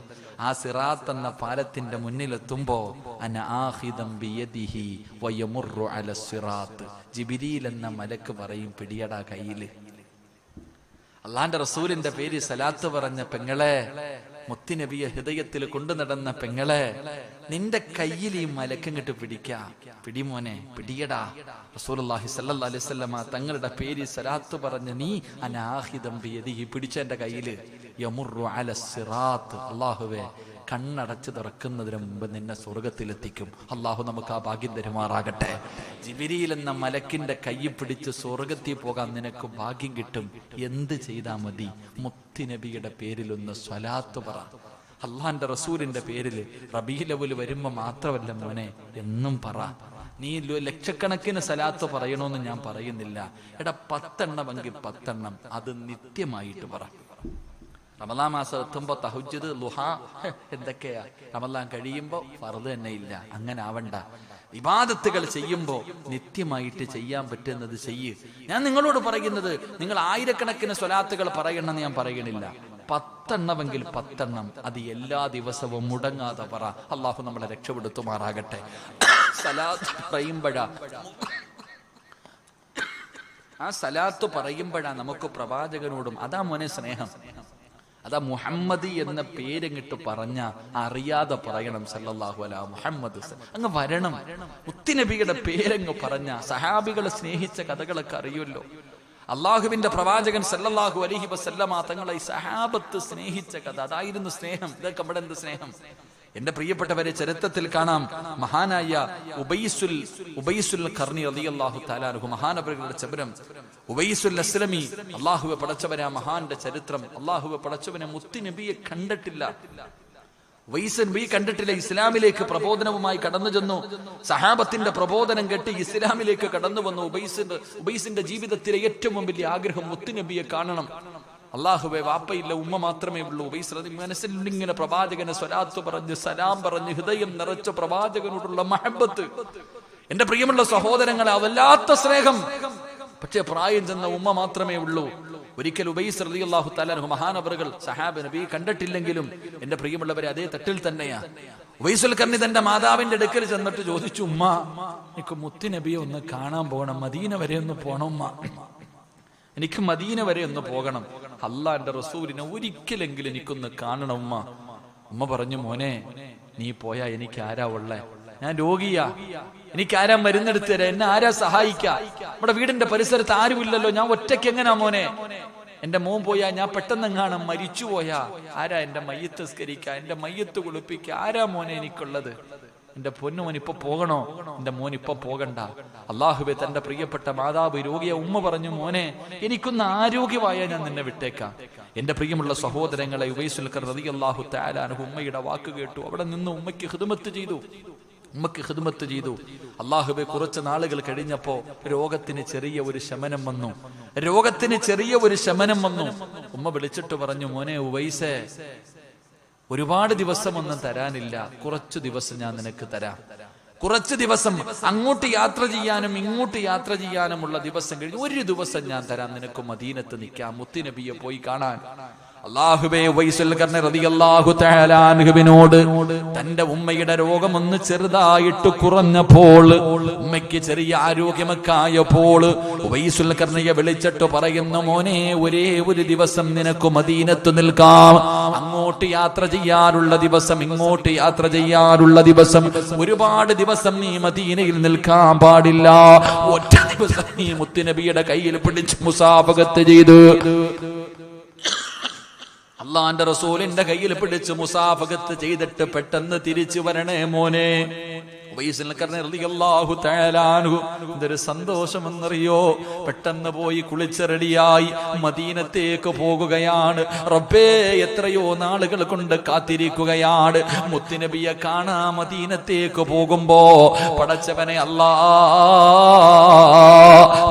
ആ സിറാത്ത് എന്ന പാലത്തിന്റെ മുന്നിലെത്തുമ്പോ അന ആഖിദം ബിയദിഹി വയമുറു അല സിറാത്ത്, ജിബ്രീൽ എന്ന മലക്ക് പറയും, പിടിയടാ കയ്യില്. അള്ളാന്റെ റസൂലിന്റെ പേര് സലാത്ത് പറഞ്ഞ പെങ്ങളെ, മുത്തുനബിയെ ഹൃദയത്തിൽ കൊണ്ടു നടന്ന പെങ്ങളെ, നിന്റെ കയ്യിൽ ഈ മലക്കങ്ങിട്ട് പിടിക്കാം. പിടിമോനെ, പിടിയടാ. റസൂലുള്ളാഹി സ്വല്ലല്ലാഹി അലൈഹി വസല്ലമ തങ്ങളുടെ പേര് സലാത്ത് പറഞ്ഞ നീ അനാഹിദം ബിയദിഹി, പിടിച്ച എന്റെ കയ്യില്. യമുറു അല സിറാത്ത്, അല്ലാഹുവേ, കണ്ണടച്ച് തുറക്കുന്നതിന് മുമ്പ് നിന്നെ സ്വർഗത്തിലെത്തിക്കും. അള്ളാഹു നമുക്ക് ആ ഭാഗ്യം തരുമാറാകട്ടെ. ജിബ്രീൽ എന്ന മലക്കിന്റെ കൈ പിടിച്ച് സ്വർഗത്തിൽ പോകാൻ നിനക്ക് ഭാഗ്യം കിട്ടും. എന്ത് ചെയ്താൽ മതി? മുത്തുനബിയുടെ പേരിൽ ഒന്ന് സ്വലാത്ത് പറ. അള്ളാന്റെ റസൂലിന്റെ പേരിൽ റബീഉൽ അവ്വൽ വരുമ്പോ മാത്രമല്ല മോനെ, എന്നും പറ. നീ ലക്ഷക്കണക്കിന് സലാത്ത് പറയണമെന്ന് ഞാൻ പറയുന്നില്ല. 10 എണ്ണമെങ്കിൽ 10 എണ്ണം അത് നിത്യമായിട്ട് പറ. റമളാൻ മാസം എത്തുമ്പോ തഹജ്ജുദ്, ളുഹാ, എന്തൊക്കെയാ. റമളാൻ കഴിയുമ്പോ ഫർദ് തന്നെ ഇല്ല. അങ്ങനെ ആവണ്ട. ഇബാദത്തുകൾ ചെയ്യുമ്പോ നിത്യമായിട്ട് ചെയ്യാൻ പറ്റുന്നത് ചെയ്യ്. ഞാൻ നിങ്ങളോട് പറയുന്നത്, നിങ്ങൾ ആയിരക്കണക്കിന് സ്വലാത്തുകൾ പറയണമെന്ന് ഞാൻ പറയണില്ല. 10 എണ്ണമെങ്കിൽ 10 എണ്ണം അത് എല്ലാ ദിവസവും മുടങ്ങാതെ പറ. അള്ളാഹു നമ്മളെ രക്ഷപ്പെടുത്തുമാറാകട്ടെ. സലാത്ത് പറയുമ്പോഴാ ആ സലാത്ത് പറയുമ്പോഴാണ് നമുക്ക് പ്രവാചകനോടും അതാ മോനെ സ്നേഹം. അതാ മുഹമ്മദ് എന്ന പേരെങ്ങിട്ട് പറഞ്ഞ അറിയാതെ പറയണം സല്ലല്ലാഹു അലാ മുഹമ്മദ്, അങ്ങ് വരണം. മുത്തുനബിയുടെ പേരങ്ങ് പറഞ്ഞ സഹാബികളെ സ്നേഹിച്ച കഥകളൊക്കെ അറിയുമല്ലോ. അള്ളാഹുവിന്റെ പ്രവാചകൻ സല്ലല്ലാഹു അലൈഹി വസല്ലമ തങ്ങളെ സഹാബത്ത് സ്നേഹിച്ച കഥ, അതായിരുന്നു സ്നേഹം. ഇതൊക്കെ നമ്മുടെ എന്ത് സ്നേഹം? എന്റെ പ്രിയപ്പെട്ടവരെ, ചരിത്രത്തിൽ കാണാം മഹാനായ ഉബൈസുൽ ഖർനി റളിയല്ലാഹു തആല അൻഹു, മഹാനവരുടെ ചബരം ഉബൈസുൽ അസ്ലമി. അള്ളാഹുവെ പടച്ചവനെ, ആ മഹാന്റെ ചരിത്രം. അള്ളാഹുവെ പടച്ചവനെ മുത്തുനബിയെ കണ്ടിട്ടില്ല, ഉബൈസ് നബി കണ്ടിട്ടില്ല. ഇസ്ലാമിലേക്ക് പ്രബോധനവുമായി കടന്നു ചെന്നു. സഹാബത്തിന്റെ പ്രബോധനം കേട്ട് ഇസ്ലാമിലേക്ക് കടന്നു വന്നു. ഉബൈസിന്റെ ജീവിതത്തിലെ ഏറ്റവും വലിയ ആഗ്രഹം മുത്തുനബിയെ കാണണം. അള്ളാഹുവെ, വാപ്പയില്ല, ഉമ്മ മാത്രമേ ഉള്ളൂ. ഉബൈസ് മനസ്സിൽ ഇങ്ങനെ പ്രവാചകനെ സ്വലാത്ത് പറഞ്ഞ് സലാം പറഞ്ഞ് ഹൃദയം നിറച്ച പ്രവാചകനോടുള്ള മഹബത്ത്. എന്റെ പ്രിയമുള്ള സഹോദരങ്ങളെ, വല്ലാത്ത സ്നേഹം. പക്ഷേ പ്രായം ചെന്ന ഉമ്മ മാത്രമേ ഉള്ളൂ. ഒരിക്കൽ ഉബൈസ് റളിയല്ലാഹു തആല അൻഹു മഹാനവറുകൾ സഹാബ നബി കണ്ടിട്ടില്ലെങ്കിലും എന്റെ പ്രിയമുള്ളവരെ അതേ തട്ടിൽ തന്നെയാ. ഉബൈസുൽ ഖർനി തന്റെ മാതാവിന്റെ അടുക്കൽ ചെന്നിട്ട് ചോദിച്ചു, ഉമ്മ, എനിക്ക് മുത്തുനബിയെ ഒന്ന് കാണാൻ പോകണം, മദീന വരെ ഒന്ന് പോണം ഉമ്മ, എനിക്ക് മദീന വരെ ഒന്ന് പോകണം, അള്ളാന്റെ റസൂലിനെ ഒരിക്കലെങ്കിലും എനിക്കൊന്ന് കാണണം ഉമ്മ. ഉമ്മ പറഞ്ഞു, മോനെ, നീ പോയാ എനിക്ക് ആരാ ഉള്ളേ? ഞാൻ രോഗിയാ, എനിക്ക് ആരാ മരുന്നെടുത്ത് തരാ? എന്നെ ആരാ സഹായിക്കാ? നമ്മുടെ വീടിന്റെ പരിസരത്ത് ആരുമില്ലല്ലോ, ഞാൻ ഒറ്റയ്ക്ക് എങ്ങനാ മോനെ? എന്റെ മോൻ പോയാ, ഞാൻ പെട്ടെന്നെങ്ങാണം മരിച്ചു പോയാ ആരാ എന്റെ മയ്യത്ത് സ്കരിക്ക, എന്റെ മയ്യത്ത് കുളിപ്പിക്ക? ആരാ മോനെ എനിക്കുള്ളത്? എന്റെ പൊന്നുമോൻ ഇപ്പൊ പോകണോ? എന്റെ മോൻ ഇപ്പൊ പോകണ്ട. അള്ളാഹുവെ, തന്റെ പ്രിയപ്പെട്ട മാതാവ് രോഗിയ ഉമ്മ പറഞ്ഞു, മോനെ, എനിക്കൊന്ന് ആരോഗ്യമായ ഞാൻ നിന്നെ വിട്ടേക്കാം. എന്റെ പ്രിയമുള്ള സഹോദരങ്ങളെ, ഉബൈസുൽ ഖർനി റളിയല്ലാഹു തആല അൻഹു ഉമ്മയുടെ വാക്ക് കേട്ടു. അവിടെ നിന്ന് ഉമ്മയ്ക്ക് ഖിദ്മത്ത് ചെയ്തു. അള്ളാഹുവെ, കുറച്ച് നാളുകൾ കഴിഞ്ഞപ്പോ രോഗത്തിന് ചെറിയ ഒരു ശമനം വന്നു. ഉമ്മ വിളിച്ചിട്ട് പറഞ്ഞു, മോനെ ഉവൈസേ, ഒരുപാട് ദിവസമൊന്നും തരാനില്ല, കുറച്ചു ദിവസം ഞാൻ നിനക്ക് തരാം. കുറച്ച് ദിവസം അങ്ങോട്ട് യാത്ര ചെയ്യാനും ഇങ്ങോട്ട് യാത്ര ചെയ്യാനുമുള്ള ദിവസം കഴിഞ്ഞ് ഒരു ദിവസം ഞാൻ തരാം, നിനക്ക് മദീനത്ത് നിൽക്കാം, മുത്തുനബിയെ പോയി കാണാൻ. അല്ലാഹുവേ, ഉവൈസുൽ ഖർനി റളിയല്ലാഹു തആല അൻഹുവിനോട് തന്റെ ഉമ്മയുടെ രോഗം ഒന്ന് ചെറുതായിട്ട് കുറഞ്ഞപ്പോൾ, ഉമ്മയ്ക്ക് ചെറിയ ആരോഗ്യമൊക്കെ ആയപ്പോൾ ഉവൈസുൽ ഖർനിയെ വിളിച്ചിട്ട് പറയുന്നു, മോനെ, ഒരേ ഒരു ദിവസം നിനക്ക് മദീനത്ത് നിൽക്കാം. അങ്ങോട്ട് യാത്ര ചെയ്യാറുള്ള ദിവസം, ഇങ്ങോട്ട് യാത്ര ചെയ്യാറുള്ള ദിവസം, ഒരുപാട് ദിവസം നീ മദീനയിൽ നിൽക്കാൻ പാടില്ല. ഒറ്റ ദിവസം നീ മുത്തുനബിയുടെ കയ്യിൽ പിടിച്ച് മുസാഫഹത്ത് ചെയ്തു. അള്ളാന്റെ റസൂലിന്റെ കയ്യിൽ പിടിച്ച് മുസാഫഹത്ത് ചെയ്തിട്ട് പെട്ടെന്ന് തിരിച്ചു വരണേ മോനെ. ഉബൈസുൽ ഖർനി റളിയല്ലാഹു തആല അൻഹു എന്തൊരു സന്തോഷമെന്നറിയോ? പെട്ടെന്ന് പോയി കുളിച്ച് റെഡിയായി മദീനത്തേക്ക് പോകുകയാണ്. റബ്ബേ, എത്രയോ നാളുകൾ കൊണ്ട് കാത്തിരിക്കുകയാണ് മുത്തുനബിയെ കാണാൻ. മദീനത്തേക്ക് പോകുമ്പോ പടച്ചവനെ അല്ലാ,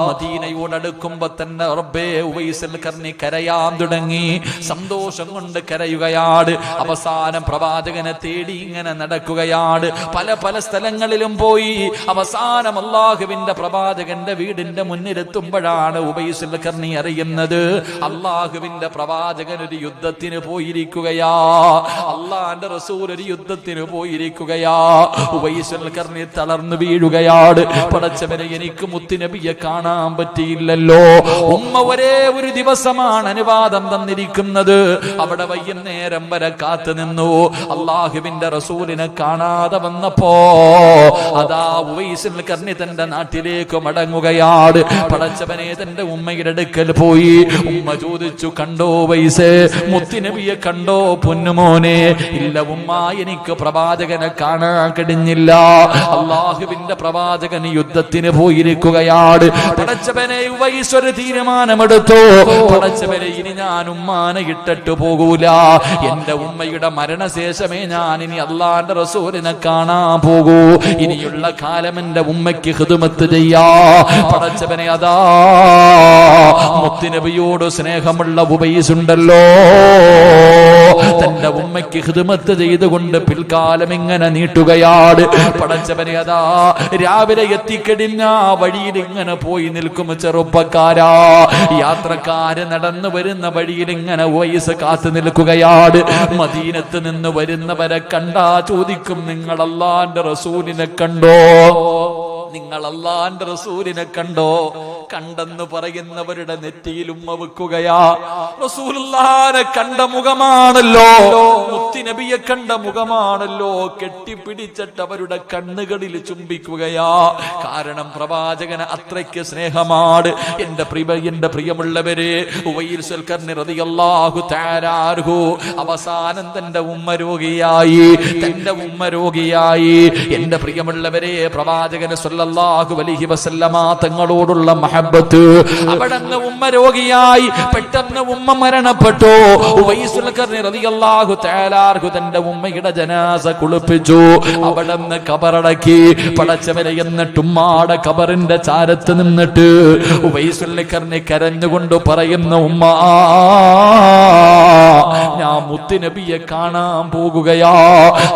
മദീനയോടടുക്കുമ്പോ തന്നെ റബ്ബേ, ഉബൈസുൽ ഖർനി കരയാൻ തുടങ്ങി. സന്തോഷം കൊണ്ട് കരയുകയാണ്. അവസാനം പ്രവാചകനെ തേടി ഇങ്ങനെ നടക്കുകയാണ്. പല സ്ഥലങ്ങളിലും പോയി. അവസാനം അള്ളാഹുവിന്റെ പ്രവാചകന്റെ വീടിന്റെ മുന്നിലെത്തുമ്പോഴാണ് ഉബൈസുൽ ഖർനി അറിയുന്നത്, അള്ളാഹുവിന്റെ പ്രവാചകൻ ഒരു യുദ്ധത്തിന് പോയിരിക്കുകയാ, അള്ളാന്റെ റസൂൽ ഒരു യുദ്ധത്തിന് പോയിരിക്കുകയാ. ഉബൈസുൽ ഖർനി തളർന്നു വീഴുകയാണ്. പടച്ചവനെ, എനിക്ക് മുത്തുനബിയെ കാണാൻ പറ്റിയില്ലല്ലോ. ഉമ്മ ഒരേ ഒരു ദിവസമാണ് അനുവാദം തന്നിരിക്കുന്നത്. അവിടെ വൈകുന്നേരം വരെ കാത്തു നിന്നു. അള്ളാഹുവിന്റെ റസൂലിനെ കാണാതെ വന്നപ്പോ അതാ ഉവൈസുൽ ഖർനി തന്റെ നാട്ടിലേക്ക് മടങ്ങുകയാണ്. പടച്ചവനെ, തന്റെ ഉമ്മയുടെ അടുക്കൽ പോയി. ഉമ്മ ചോദിച്ചു, കണ്ടോ ഉവൈസേ, മുത്തുനബിയെ കണ്ടോ പൊന്നുമോനെ? ഇല്ല ഉമ്മ, എനിക്ക് പ്രവാചകനെ കാണാൻ കഴിഞ്ഞില്ല. അള്ളാഹുവിന്റെ പ്രവാചകൻ യുദ്ധത്തിന് പോയിരിക്കുകയാണ്. പടച്ചവനെ, ഉവൈസ് ഒരു തീരുമാനമെടുത്തു. പടച്ചവനെ, ഇനി ഞാൻ ഉമ്മാനെ ഇട്ടിട്ട് പോകൂല. എന്റെ ഉമ്മയുടെ മരണശേഷമേ ഞാൻ ഇനി അള്ളാന്റെ റസൂലിനെ കാണാൻ പോകൂ. ഇനിയുള്ള കാലം എന്റെ ഉമ്മയ്ക്ക് ഖിദ്മത്ത് ചെയ്യാ. പടച്ചവനെ, അതാ മുത്തുനബിയോട് സ്നേഹമുള്ള ഉബൈസ് ഉണ്ടല്ലോ, തന്റെ ഉമ്മയ്ക്ക് ഖിദ്മത്ത് ചെയ്തുകൊണ്ട് പിൽക്കാലം ഇങ്ങനെ നീട്ടുകയാണ്. പടച്ചവനെ, അതാ രാവിലെ എത്തിക്കഴിഞ്ഞ വഴിയിൽ ഇങ്ങനെ പോയി നിൽക്കും ചെറുപ്പക്കാരാ. യാത്രക്കാര് നടന്നു വരുന്ന വഴിയിൽ ഇങ്ങനെ ഉവൈസ് കാത്തു നിൽക്കുകയാണ്. മദീനത്ത് നിന്ന് വരുന്നവരെ കണ്ടാ ചോദിക്കും, നിങ്ങൾ അല്ലാഹുവിന്റെ റസൂലിനെ കണ്ടോ? നിങ്ങൾ അല്ലാഹുവിന്റെ റസൂലിനെ കണ്ടോ? കണ്ടെന്ന് പറയുന്നവരുടെ നെറ്റിയിൽ ഉമ്മ വെക്കുകയാ. റസൂലുള്ളാഹിനെ കണ്ട മുഖമാണല്ലോ, മുത്തുനബിയെ കണ്ട മുഖമാണല്ലോ, കെട്ടിപ്പിടിച്ചിട്ട് അവരുടെ കണ്ണുകളിൽ ചുംബിക്കുകയാ. കാരണം പ്രവാചകന് അത്രയ്ക്ക് സ്നേഹമാണ്. എന്റെ പ്രിയമുള്ളവരെ, ഉവൈസുൽ ഖർനി റളിയല്ലാഹു തആല അൻഹു അവസാനം തന്റെ ഉമ്മ രോഗിയായി. എന്റെ പ്രിയമുള്ളവരെ, പ്രവാചകന് സ്വല്ലല്ലാഹു അലൈഹി വസല്ലമ തങ്ങളോടുള്ള മഹബ്ബത്ത്, അവിടുന്ന് ഉമ്മ രോഗിയായി, പെട്ടെന്ന് ഉമ്മ മരണപ്പെട്ടു. ഉവൈസുൽ ഖർനി റളിയല്ലാഹു തആല അൻഹു തന്റെ ഉമ്മയുടെ ജനാസ കുളിപ്പിച്ചു, അവിടുന്ന് ഖബറടക്കി. പടച്ചവനെ, എന്നിട്ട് ഉമ്മാടെ ഖബറിന്റെ ചാരത്ത് നിന്നിട്ട് ഉവൈസുൽ ഖർനി കരഞ്ഞുകൊണ്ട് പറയുന്ന, ഉമ്മ, ഞാൻ മുത്തുനബിയെ കാണാൻ പോകുകയാ,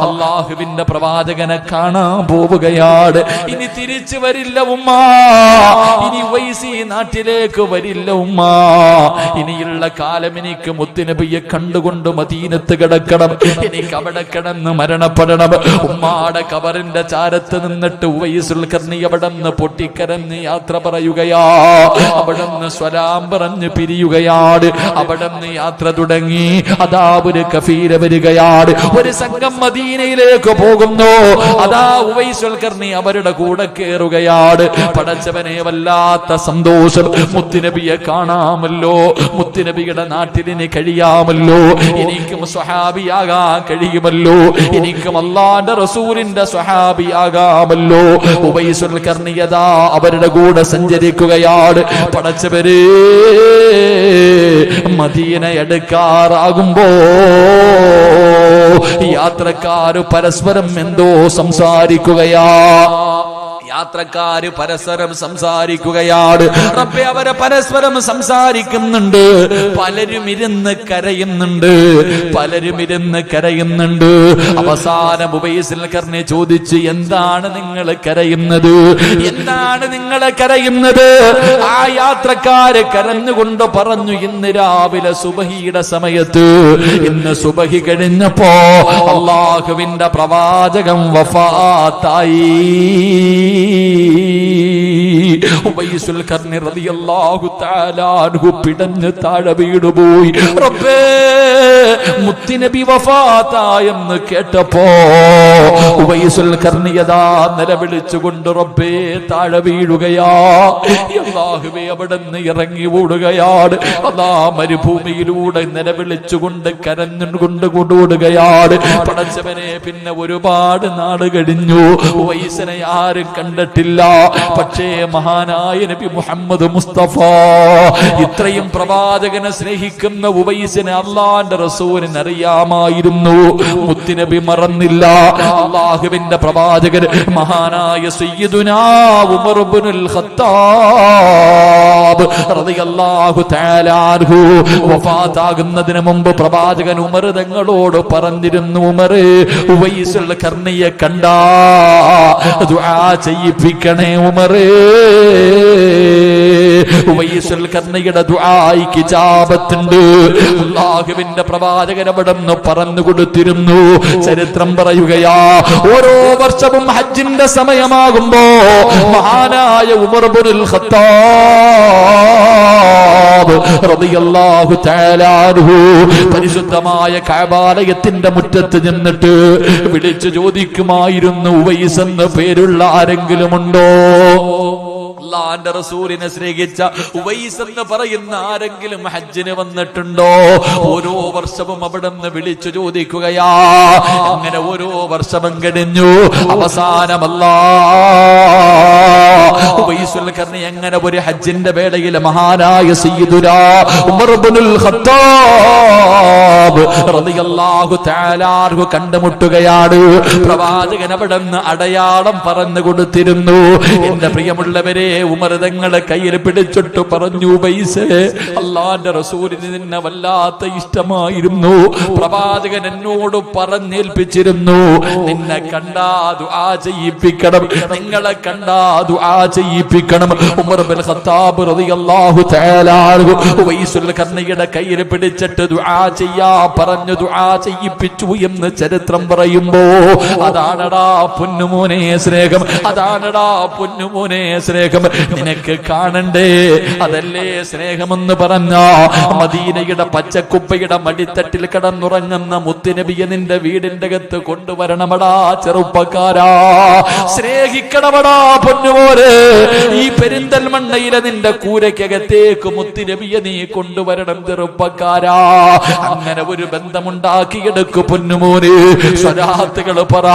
അല്ലാഹുവിന്റെ പ്രവാചകനെ കാണാൻ പോവുകയാണ്. ഇനി തിരിച്ചു വരില്ല ഉമ്മ, ഇനി ഉവൈസി നാട്ടിലേക്ക് വരില്ല ഉമ്മ. ഇനിയുള്ള കാലം എനിക്ക് മുത്തുനബിയെ കണ്ടുകൊണ്ട് മദീനത്ത് കിടക്കണം, എനിക്ക് അവിടെ കിടന്ന് മരണപ്പെടണം. ഉമ്മാടെ ഖബറിന്റെ ചാരത്ത് നിന്നിട്ട് ഉവൈസുൽ ഖർനി അവിടെന്ന് പൊട്ടിക്കരഞ്ഞ് യാത്ര പറയുകയാ. അവിടെന്ന് സ്വലാം പറഞ്ഞ് പിരിയുകയാണ്. അവിടെന്ന് യാത്ര തുടങ്ങി. അതാ ഒരു കഫീല വരികയാണ്. ഒരു സംഘം മദീനയിലേക്ക് പോകുന്നു. അതാ ഉവൈസുൽ ഖർനി അവരുടെ കൂടെ കയറുകയാണ്. പടച്ചവനെ, വല്ലാത്ത സന്തോഷം. മുത്തുനബിയെ കാണാമല്ലോ, മുത്തുനബിയുടെ നാട്ടിലിന് കഴിയാമല്ലോ, എനിക്കും സ്വഹാബിയാകാൻ കഴിയുമല്ലോ, എനിക്കും അല്ലാഹുവിന്റെ റസൂലിന്റെ സ്വഹാബിയാകാമല്ലോ. ഉവൈസുൽ ഖർനി അതാ അവരുടെ കൂടെ സഞ്ചരിക്കുകയാണ്. പടച്ചവരെ, മദീന എടുക്കാറാകുമ്പോ യാത്രക്കാര് പരസ്പരം എന്തോ സംസാരിക്കുകയാ. യാത്രക്കാര് പരസ്പരം സംസാരിക്കുകയാണ്. റബ്ബേ, അവരെ പരസ്പരം സംസാരിക്കുന്നുണ്ട്. പലരും ഇരുന്ന് കരയുന്നുണ്ട്. അവസാനം ഉവൈസുൽ ഖർനി ചോദിച്ചു, എന്താണ് നിങ്ങൾ കരയുന്നത്? ആ യാത്രക്കാര് കരഞ്ഞുകൊണ്ട് പറഞ്ഞു, ഇന്ന് രാവിലെ സുബഹിയുടെ സമയത്ത്, ഇന്ന് സുബഹി കഴിഞ്ഞപ്പോ അല്ലാഹുവിന്റെ പ്രവാചകൻ വഫാത്തായി. ഉവൈസുൽ ഖർനി റളിയല്ലാഹു തആല അൻഹു പിടഞ്ഞ് താഴെ വീണുപോയി. റബ്ബേ, മുത്തുനബി വഫാത്തായെന്ന് കേട്ടപ്പോ ഉവൈസുൽ ഖർനി അതാ നിലവിളിച്ചുകൊണ്ട് റബ്ബേ താഴെ വീഴുകയാ. അല്ലാഹുവേ, അവിടുന്ന് ഇറങ്ങി ഓടുകയാണ്. അതാ മരുഭൂമിയിലൂടെ നിലവിളിച്ചുകൊണ്ട് കരഞ്ഞുകൊണ്ട് ഓടുകയാണ്. പടച്ചവനെ, പിന്നെ ഒരുപാട് നാട് കഴിഞ്ഞു. ഉവൈസിനെ ആരും കണ്ടിട്ടില്ല. പക്ഷേ മഹാനായ നബി മുഹമ്മദ് മുസ്തഫ, ഇത്രയും പ്രവാചകനെ സ്നേഹിക്കുന്ന ഉവൈസിനെ അല്ലാഹുവിന്റെ റസൂലിന് അറിയാമായിരുന്നു. മുത്തുനബി മറന്നില്ല. അല്ലാഹുവിന്റെ പ്രവാചകൻ മഹാനായ സയ്യിദുനാ ഉമർ ഇബ്നുൽ ഖത്താബ് റളിയല്ലാഹു തആല അൻഹു വഫാത്താകുന്നതിന് മുമ്പ് പ്രവാചകൻ ഉമർ തങ്ങളോട് പറഞ്ഞിരുന്നു, ഉമറേ, ഉവൈസുൽ ഖർനിയെ കണ്ടാ ദുആ ചെയ്യിപ്പിക്കണേ ഉമറേ. ഉവൈസുൽ ഖർനിയുടെ ദുആയിക്ക് ഇജാബത്തുണ്ട്. അല്ലാഹുവിന്റെ പ്രവാചകൻ അവിടെന്ന് പറഞ്ഞു കൊടുത്തിരുന്നു. ചരിത്രം പറയുകയാ, ഓരോ വർഷവും ഹജ്ജിന്റെ സമയമാകുമ്പോ മഹാനായ ഉമർ ഇബ്നുൽ ഖത്താബ് റളിയല്ലാഹു തആല അൻഹു പരിശുദ്ധമായ കഅബാലയത്തിന്റെ മുറ്റത്ത് നിന്നിട്ട് വിളിച്ചു ചോദിക്കുമായിരുന്നു, ഉവൈസ് എന്ന പേരുള്ള ആരെങ്കിലും ഉണ്ടോ? അല്ലാഹുവിന്റെ റസൂലിനെ സ്നേഹിച്ച ഉവൈസ് എന്ന് പറയുന്ന ആരെങ്കിലും ഹജ്ജിന് വന്നിട്ടുണ്ടോ? ഓരോ വർഷവും അവിടുന്ന് വിളിച്ചു ചോദിക്കുകയാ. അങ്ങനെ ഓരോ വർഷവും കഴിഞ്ഞു. അവസാനം ഉവൈസുൽ ഖർനി എങ്ങനെ ഒരു ഹജ്ജിന്റെ വേളയിൽ മഹാനായ സയ്യിദുനാ ഉമർ ഇബ്നുൽ ഖത്താബ് റളിയല്ലാഹു തആല അൻഹു കണ്ടുമുട്ടുകയാണ്. പ്രവാചകൻ അവിടുന്ന് അടയാളം പറഞ്ഞു കൊടുത്തിരുന്നു. എന്റെ പ്രിയമുള്ളവരെ, ഉമർ തങ്ങളെ കയ്യിൽ പിടിച്ചിട്ട് പറഞ്ഞു, ഉവൈസേ, അല്ലാഹുവിന്റെ റസൂലിന് നിന്നെ വല്ലാത്ത ഇഷ്ടമായിരുന്നു. പ്രവാചകൻ എന്നോട് പറഞ്ഞേൽപ്പിച്ചിരുന്നു, നിന്നെ കണ്ടാ ദുആ ചെയ്യിപ്പിക്കണം, നിങ്ങളെ കണ്ടാ ദുആ ചെയ്യിപ്പിക്കണം. ഉമർ ഇബ്നുൽ ഖത്താബ് റളിയല്ലാഹു തആല അൻഹു ഉവൈസുൽ ഖർനിയുടെ കയ്യിൽ പിടിച്ചിട്ട് ദുആ ചെയ്യാ പറഞ്ഞു, ദുആ ചെയ്യിപ്പിച്ചു എന്ന് ചരിത്രം പറയുമ്പോ, അതാണടാ പൊന്നുമോനെ സ്നേഹം, അതാണടാ പൊന്നുമോനെ സ്നേഹം. സ്നേഹം നിനക്ക് കാണണ്ടേ? അതല്ലേ സ്നേഹമെന്ന് പറഞ്ഞ മദീനയുടെ പച്ചക്കുപ്പയുടെ മടിത്തട്ടിൽ കിടന്നുറങ്ങുന്ന മുത്തുനബിയെ നിന്റെ വീടിന്റെ അകത്ത് കൊണ്ടുവരണമടാ ചെറുപ്പക്കാരാ, സ്നേഹിക്കണമടാ പൊന്നുമോരെ. ഈ പെരിന്തൽമണ്ണയിലെ നിന്റെ കൂരയ്ക്കകത്തേക്ക് മുത്തുനബിയെ നീ കൊണ്ടുവരണം ചെറുപ്പക്കാരാ. അങ്ങനെ ഒരു ബന്ധമുണ്ടാക്കിയെടുക്കു പൊന്നുമോനെ. സ്വലാത്തുകൾ പറ,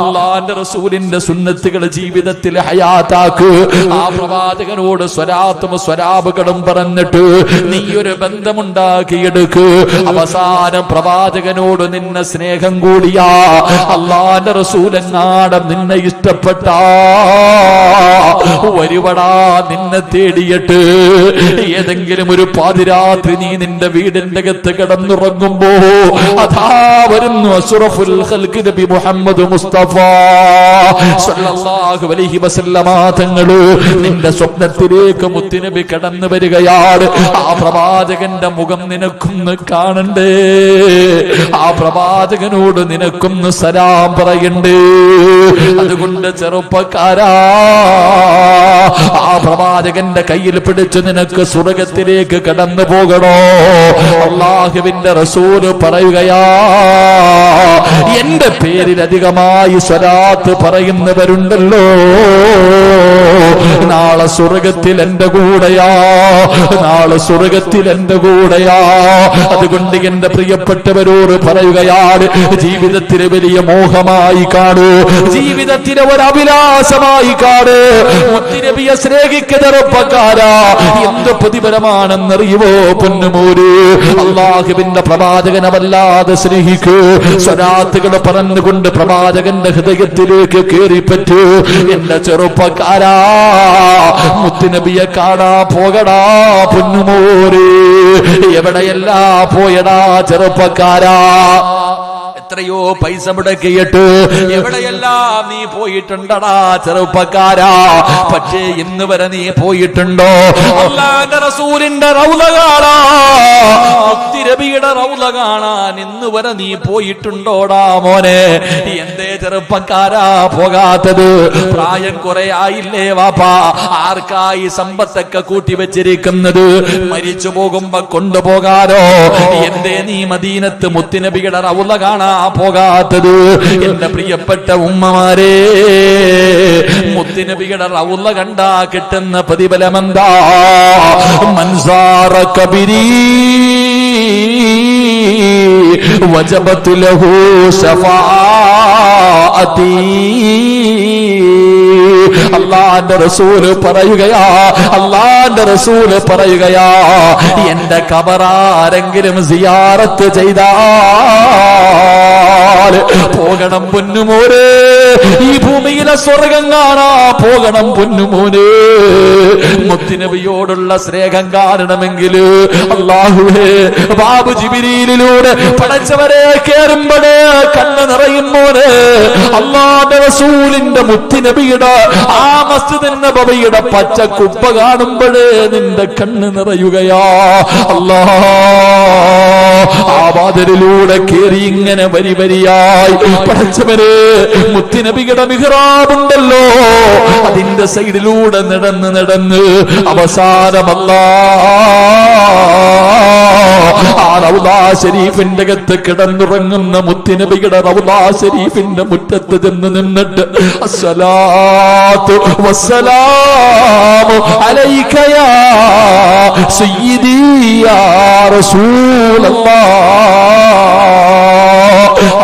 അല്ലാഹുവിന്റെ റസൂലിന്റെ സുന്നത്തുകൾ ജീവിതത്തിൽ ഹയാത്താക്ക്. ആ പ്രവാചകനോട് സ്വലാത്തും സ്വലാബുകളും പറഞ്ഞിട്ട് നീ ഒരു ബന്ധമുണ്ടാക്കിയെടുക്ക്. അവസാനം പ്രവാചകനോട് നിന്നെ സ്നേഹം കൂടിയാ, അല്ലാഹുവിന്റെ റസൂലെങ്ങാടും നിന്നെ ഇഷ്ടപ്പെട്ട വരുവടാ നിന്നെ തേടിയിട്ട്. ഏതെങ്കിലും ഒരു പാതിരാത്രി നീ നിന്റെ വീടിന്റെ അകത്ത് കിടന്നുറങ്ങുമ്പോ അതാ വരുന്നു അഷ്റഫുൽ ഖൽഖ് നബി മുഹമ്മദ് മുസ്തഫ സല്ലല്ലാഹു അലൈഹി വസല്ലമ തങ്ങള് നിന്റെ സ്വപ്നത്തിലേക്ക് മുത്തുനബി കടന്നു വരികയാണ്. ആ പ്രവാചകന്റെ മുഖം നിനക്കൊന്ന് കാണണ്ടേ? ആ പ്രവാചകനോട് നിനക്കൊന്ന് സലാം പറയണ്ടേ? അതുകൊണ്ട് ചെറുപ്പക്കാരാ, ആ പ്രവാചകന്റെ കയ്യിൽ പിടിച്ച് നിനക്ക് സ്വർഗത്തിലേക്ക് കടന്നു പോകണോ? അല്ലാഹുവിന്റെ റസൂല് പറയുകയാ, എന്റെ പേരിൽ അധികമായി സ്വലാത്ത് പറയുന്നവരുണ്ടല്ലോ, നാളെ സ്വർഗത്തിൽ എന്റെ കൂടെയാ, നാളെ സ്വർഗത്തിൽ എന്റെ കൂടെയാ. അതുകൊണ്ട് എന്റെ പ്രിയപ്പെട്ടവരോട് പറയുകയാണ്, ജീവിതത്തിലെ വലിയ മോഹമായി കാണൂ, ജീവിതത്തിലെ ഒരു അഭിലാഷമായി കാണൂ. മുത്തുനബിയെ സ്നേഹിക്കുന്ന ചെറുപ്പക്കാരാ, എന്ത് പ്രതിഫലമാണെന്നറിയുവോ പൊന്നുമോര്? അല്ലാഹുവിന്റെ പ്രവാചകനെ വല്ലാതെ സ്നേഹിക്കൂ. സ്വലാത്തുകൾ പറഞ്ഞുകൊണ്ട് പ്രവാചകന്റെ ഹൃദയത്തിലേക്ക് കേറിപ്പറ്റൂ. എന്റെ ചെറുപ്പക്കാരാ, മുത്തുനബിയെ കാണാ പോകടാ പൊന്നുമോര്. എവിടെയല്ല പോയടാ ചെറുപ്പക്കാരാ? എത്രയോ പൈസ മുടക്കിയിട്ട് എവിടെയെല്ലാം നീ പോയിട്ടുണ്ടടാ ചെറുപ്പക്കാരാ. പക്ഷേ ഇന്ന് വരെ നീ പോയിട്ടുണ്ടോ അല്ലാഹുവിന്റെ റസൂലിന്റെ റൗള കാണാൻ, മുത്തുനബിയുടെ റൗള കാണാൻ ഇന്ന് വരെ നീ പോയിട്ടുണ്ടോടാ മോനെ? എന്തേ ചെറുപ്പക്കാരാ പോകാത്തത്? പ്രായം കുറെ ആയില്ലേ വാപ്പാ? ആർക്കായി സമ്പത്തൊക്കെ കൂട്ടി വെച്ചിരിക്കുന്നത്? മരിച്ചു പോകുമ്പോ കൊണ്ടുപോകാനോ? എന്തേ നീ മദീനത്ത് മുത്തുനബിയുടെ റൗള കാണാൻ പോകാത്തത്? എന്റെ പ്രിയപ്പെട്ട ഉമ്മമാരെ, മുത്തുനബിയുടെ റൗള കണ്ടാ കിട്ടുന്ന പ്രതിഫലമെന്താ? മൻസാറ കബരി വജബത് ലഹു ശഫാഅതി. അല്ലാഹുവിന്റെ റസൂല് പറയുകയാ, അല്ലാഹുവിന്റെ റസൂല് പറയുകയാ, എന്റെ ഖബറാരെങ്കിലും സിയാറത്ത് ചെയ്താൽ പോകണം പൊന്നുമോനെ. ഈ ഭൂമിയിലെ സ്വർഗം കാണാ പോകണം പൊന്നുമോനെ. മുത്തുനബിയോടുള്ള സ്നേഹം കാണണമെങ്കിൽ അല്ലാഹുവേ, ബാബു ജിബ്രീലിലൂടെ പടച്ചവരെ കേറുമ്പോഴേ കണ്ണ് നിറയും മോനെ. അല്ലാഹുവിന്റെ റസൂലിന്റെ മുത്തുനബിയുടെ ആ മസ്ജിദ് നബവിയുടെ പച്ച കുപ്പ കാണുമ്പോഴേ നിന്റെ കണ്ണ് നിറയുകയാ. അല്ലാഹ് ആ വാതിലിലൂടെ കേറി ഇങ്ങനെ വരി വരിയായി പടച്ചവരെ മുത്തുനബിയുടെ മിഹ്റാബുണ്ടല്ലോ, അതിന്റെ സൈഡിലൂടെ നടന്ന് നടന്ന് അവസാനമല്ല ആ റൗള ശരീഫിന്റെ അകത്ത് കിടന്നുറങ്ങുന്ന മുത്തുനബിയുടെ റൗള ശരീഫിന്റെ മുറ്റത്ത് ചെന്ന് നിന്നിട്ട് അസ്സലാത്തു വസ്സലാമു അലൈക യാ സയ്യിദി യാ റസൂലല്ലാഹ്.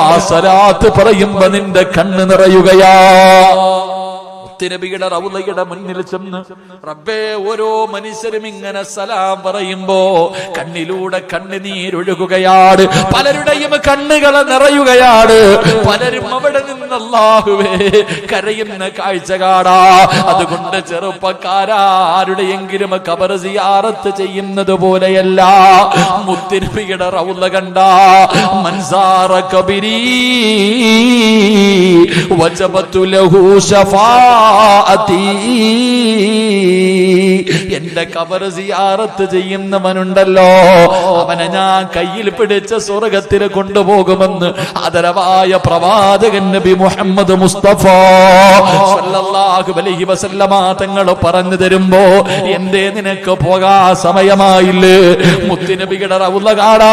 ആ സലാത്ത് പറയുമ്പോ നിന്റെ കണ്ണ് നിറയുകയാ. മുത്തുനബിയുടെ റൗളയുടെ മുന്നിൽ ചെന്ന് റബ്ബേ, ഓരോ മനുഷ്യരും ഇങ്ങനെ സലാം പറയുമ്പോ കണ്ണിലൂടെ കണ്ണുനീരൊഴുകുകയാണ്. പലരുടെയും കണ്ണുകൾ നിറയുകയാണ്. പലരും അവിടെ നിന്ന് അല്ലാഹുവേ കരയുന്ന കാഴ്ച കാണാ. അതുകൊണ്ട് ചെറുപ്പക്കാരാ, ആരുടെയെങ്കിലും ഖബർ സിയാറത്ത് ചെയ്യുന്നത് പോലെയല്ല മുത്തുനബിയുടെ റൗള കണ്ട. മൻസാറ കബരി വജബതു ലഹു ശഫാഅതി. എന്റെ ഖബർ സിയാറത്ത് ചെയ്യുന്നവനുണ്ടല്ലോ, അവനെ ഞാൻ കയ്യിൽ പിടിച്ച സ്വർഗത്തിൽ കൊണ്ടുപോകുമെന്ന് ആദരവായ പ്രവാചകൻ നബി മുഹമ്മദ് മുസ്തഫ സല്ലല്ലാഹു അലൈഹി വസല്ലമ തങ്ങൾ പറഞ്ഞു തരുമ്പോ എന്തേ നിനക്ക് പോകാ സമയമായില്ലേ? മുത്തുനബിയുടെ റൗള കാണാ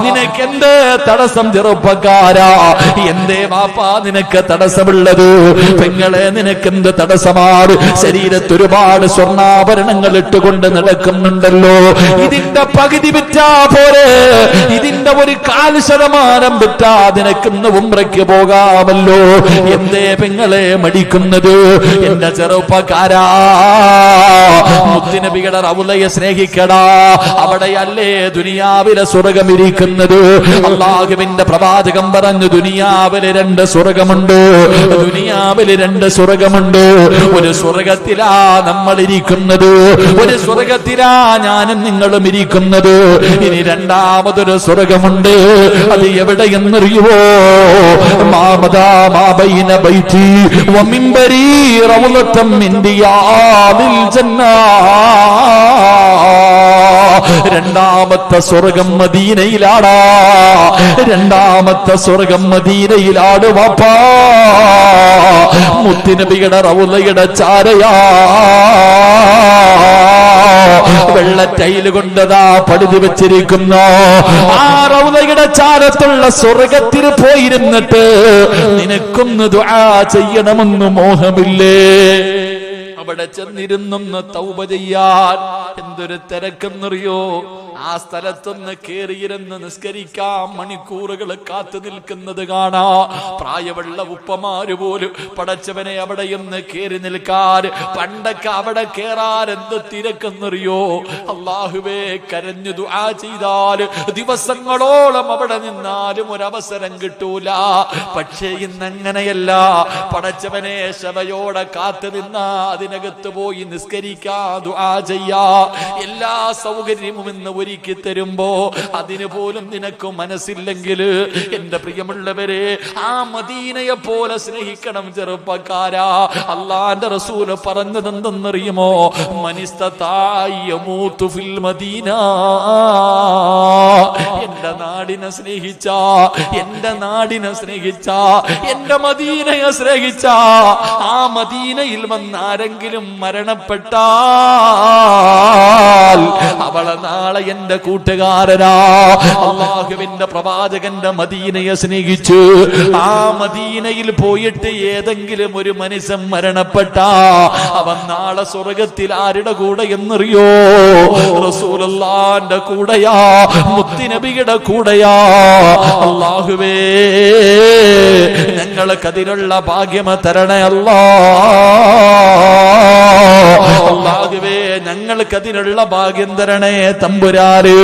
നിനക്ക് എന്ത് തടസ്സം ചെറുപ്പക്കാരാ? എന്തേ വാപ്പാ നിനക്ക് തടസ്സമുള്ളത്? പെങ്ങളെ നിനക്ക് എന്ത് തടസ്സമാണ്? ശരീരത്ത് ഒരുപാട് സ്വർണ്ണാഭരണങ്ങൾ ഇട്ടുകൊണ്ട് നടക്കുന്നുണ്ടല്ലോ, ഇതിന്റെ പകുതി വിറ്റാ പോരെ? ഇതിന്റെ ഒരു 1/4% വിറ്റാ നിനക്കിന്ന് ഉംറയ്ക്ക് പോകാമല്ലോ. എന്തേ പെങ്ങളെ മടിക്കുന്നത്? എന്റെ ചെറുപ്പക്കാരാ, മുത്തുനബിയുടെ റൗളയെ സ്നേഹിക്കടാ. അവിടെയല്ലേ ദുനിയാവിലെ സ്വർഗം ഇരിക്കുന്നത്? അല്ലാഹുവിന്റെ പ്രവാചകൻ പറഞ്ഞു, ദുനിയാവിലെ 2 സ്വർഗമുണ്ട്. ദുനിയാവിലെ 2 സ്വർഗമുണ്ട്. ഒരു സ്വർഗത്തിലാ നമ്മൾ ഇരിക്കുന്നത്, ഒരു സ്വർഗത്തിലാ ഞാനും നിങ്ങളും ഇരിക്കുന്നത്. ഇനി രണ്ടാമതൊരു സ്വർഗമുണ്ട്. അത് എവിടെയെന്നറിയുവോ? മാമദാ മാബൈന ബൈതി വമിൻബരി റൗളത്തും മിൻ റിയാദിൽ ജന്ന. രണ്ടാമത്തെ സ്വർഗം മദീനയിലാടാ. രണ്ടാമത്തെ സ്വർഗം മദീനയിലാട് വാപ്പാ. മുത്തുനബിയുടെ റൗളയുടെ ചാരയാ. വെള്ള ടൈല് കൊണ്ടതാ പടുതി വെച്ചിരിക്കുന്നു. ആ റൗളയുടെ ചാരത്തുള്ള സ്വർഗത്തിൽ പോയിരുന്നിട്ട് നിനക്കൊന്ന് ദുആ ചെയ്യണമെന്ന് മോഹമില്ലേ? അവിടെ ചെന്നിരുന്നൊന്ന് തൗബ ചെയ്യാൻ എന്തൊരു തിരക്കെന്നറിയോ? ആ സ്ഥലത്തൊന്ന് കേറിയിരുന്ന് നിസ്കരിക്കാൻ മണിക്കൂറുകൾ കാത്തു നിൽക്കുന്നത് കാണാ. പ്രായമുള്ള ഉപ്പമാര് പോലും പടച്ചവനെ അവിടെ ഒന്ന് കേറി നിൽക്കാൻ. പണ്ടൊക്കെ അവിടെ കേറാൻ എന്ത് തിരക്കെന്നറിയോ? അല്ലാഹുവേ, കരഞ്ഞു ദുആ ചെയ്താൽ ദിവസങ്ങളോളം അവിടെ നിന്നാലും ഒരവസരം കിട്ടൂല. പക്ഷേ ഇന്നങ്ങനെയല്ല. പടച്ചവനെ ശവയോടെ കാത്തു നിന്നാ അതിനകത്ത് പോയി നിസ്കരിക്കാ, ദുആ ചെയ്യാ, എല്ലാ സൗകര്യവും ഇന്ന് ഒരുക്കി തരുമ്പോ അതിന് പോലും നിനക്ക് മനസ്സില്ലെങ്കിൽ എന്റെ പ്രിയമുള്ളവരെ, ആ മദീനയെ പോലെ സ്നേഹിക്കണം ചെറുപ്പക്കാരാ. അല്ലാഹുവിന്റെ റസൂൽ പറഞ്ഞത് എന്തെന്നറിയുമോ? മനിസ്തതായമൂതു ഫിൽ മദീന. എന്റെ നാടിനെ സ്നേഹിച്ച, എന്റെ നാടിനെ സ്നേഹിച്ച, എന്റെ മദീനയെ സ്നേഹിച്ച, ആ മദീനയിൽ വന്ന് ആരെങ്കിലും മരണപ്പെട്ടാൽ അവളെ നാളെ എന്റെ കൂട്ടുകാരനാ. അല്ലാഹുവിന്റെ പ്രവാചകന്റെ മദീനയെ സ്നേഹിച്ചു ആ മദീനയിൽ പോയിട്ട് ഏതെങ്കിലും ഒരു മനുഷ്യൻ മരണപ്പെട്ടാ അവൻ നാളെ സ്വർഗത്തിൽ ആരുടെ കൂടെ എന്നറിയോ? റസൂലുള്ളാഹിന്റെ കൂടെയാ, മുത്തുനബിയുടെ കൂടെയാ. അല്ലാഹുവേ, ഞങ്ങൾക്ക് അതിനുള്ള ഭാഗ്യം തരണേ അല്ലാ. അല്ലാഹുവേ, ഞങ്ങൾക്ക് അതിനുള്ള ഭാഗ്യം തരണേ തമ്പുരാന്.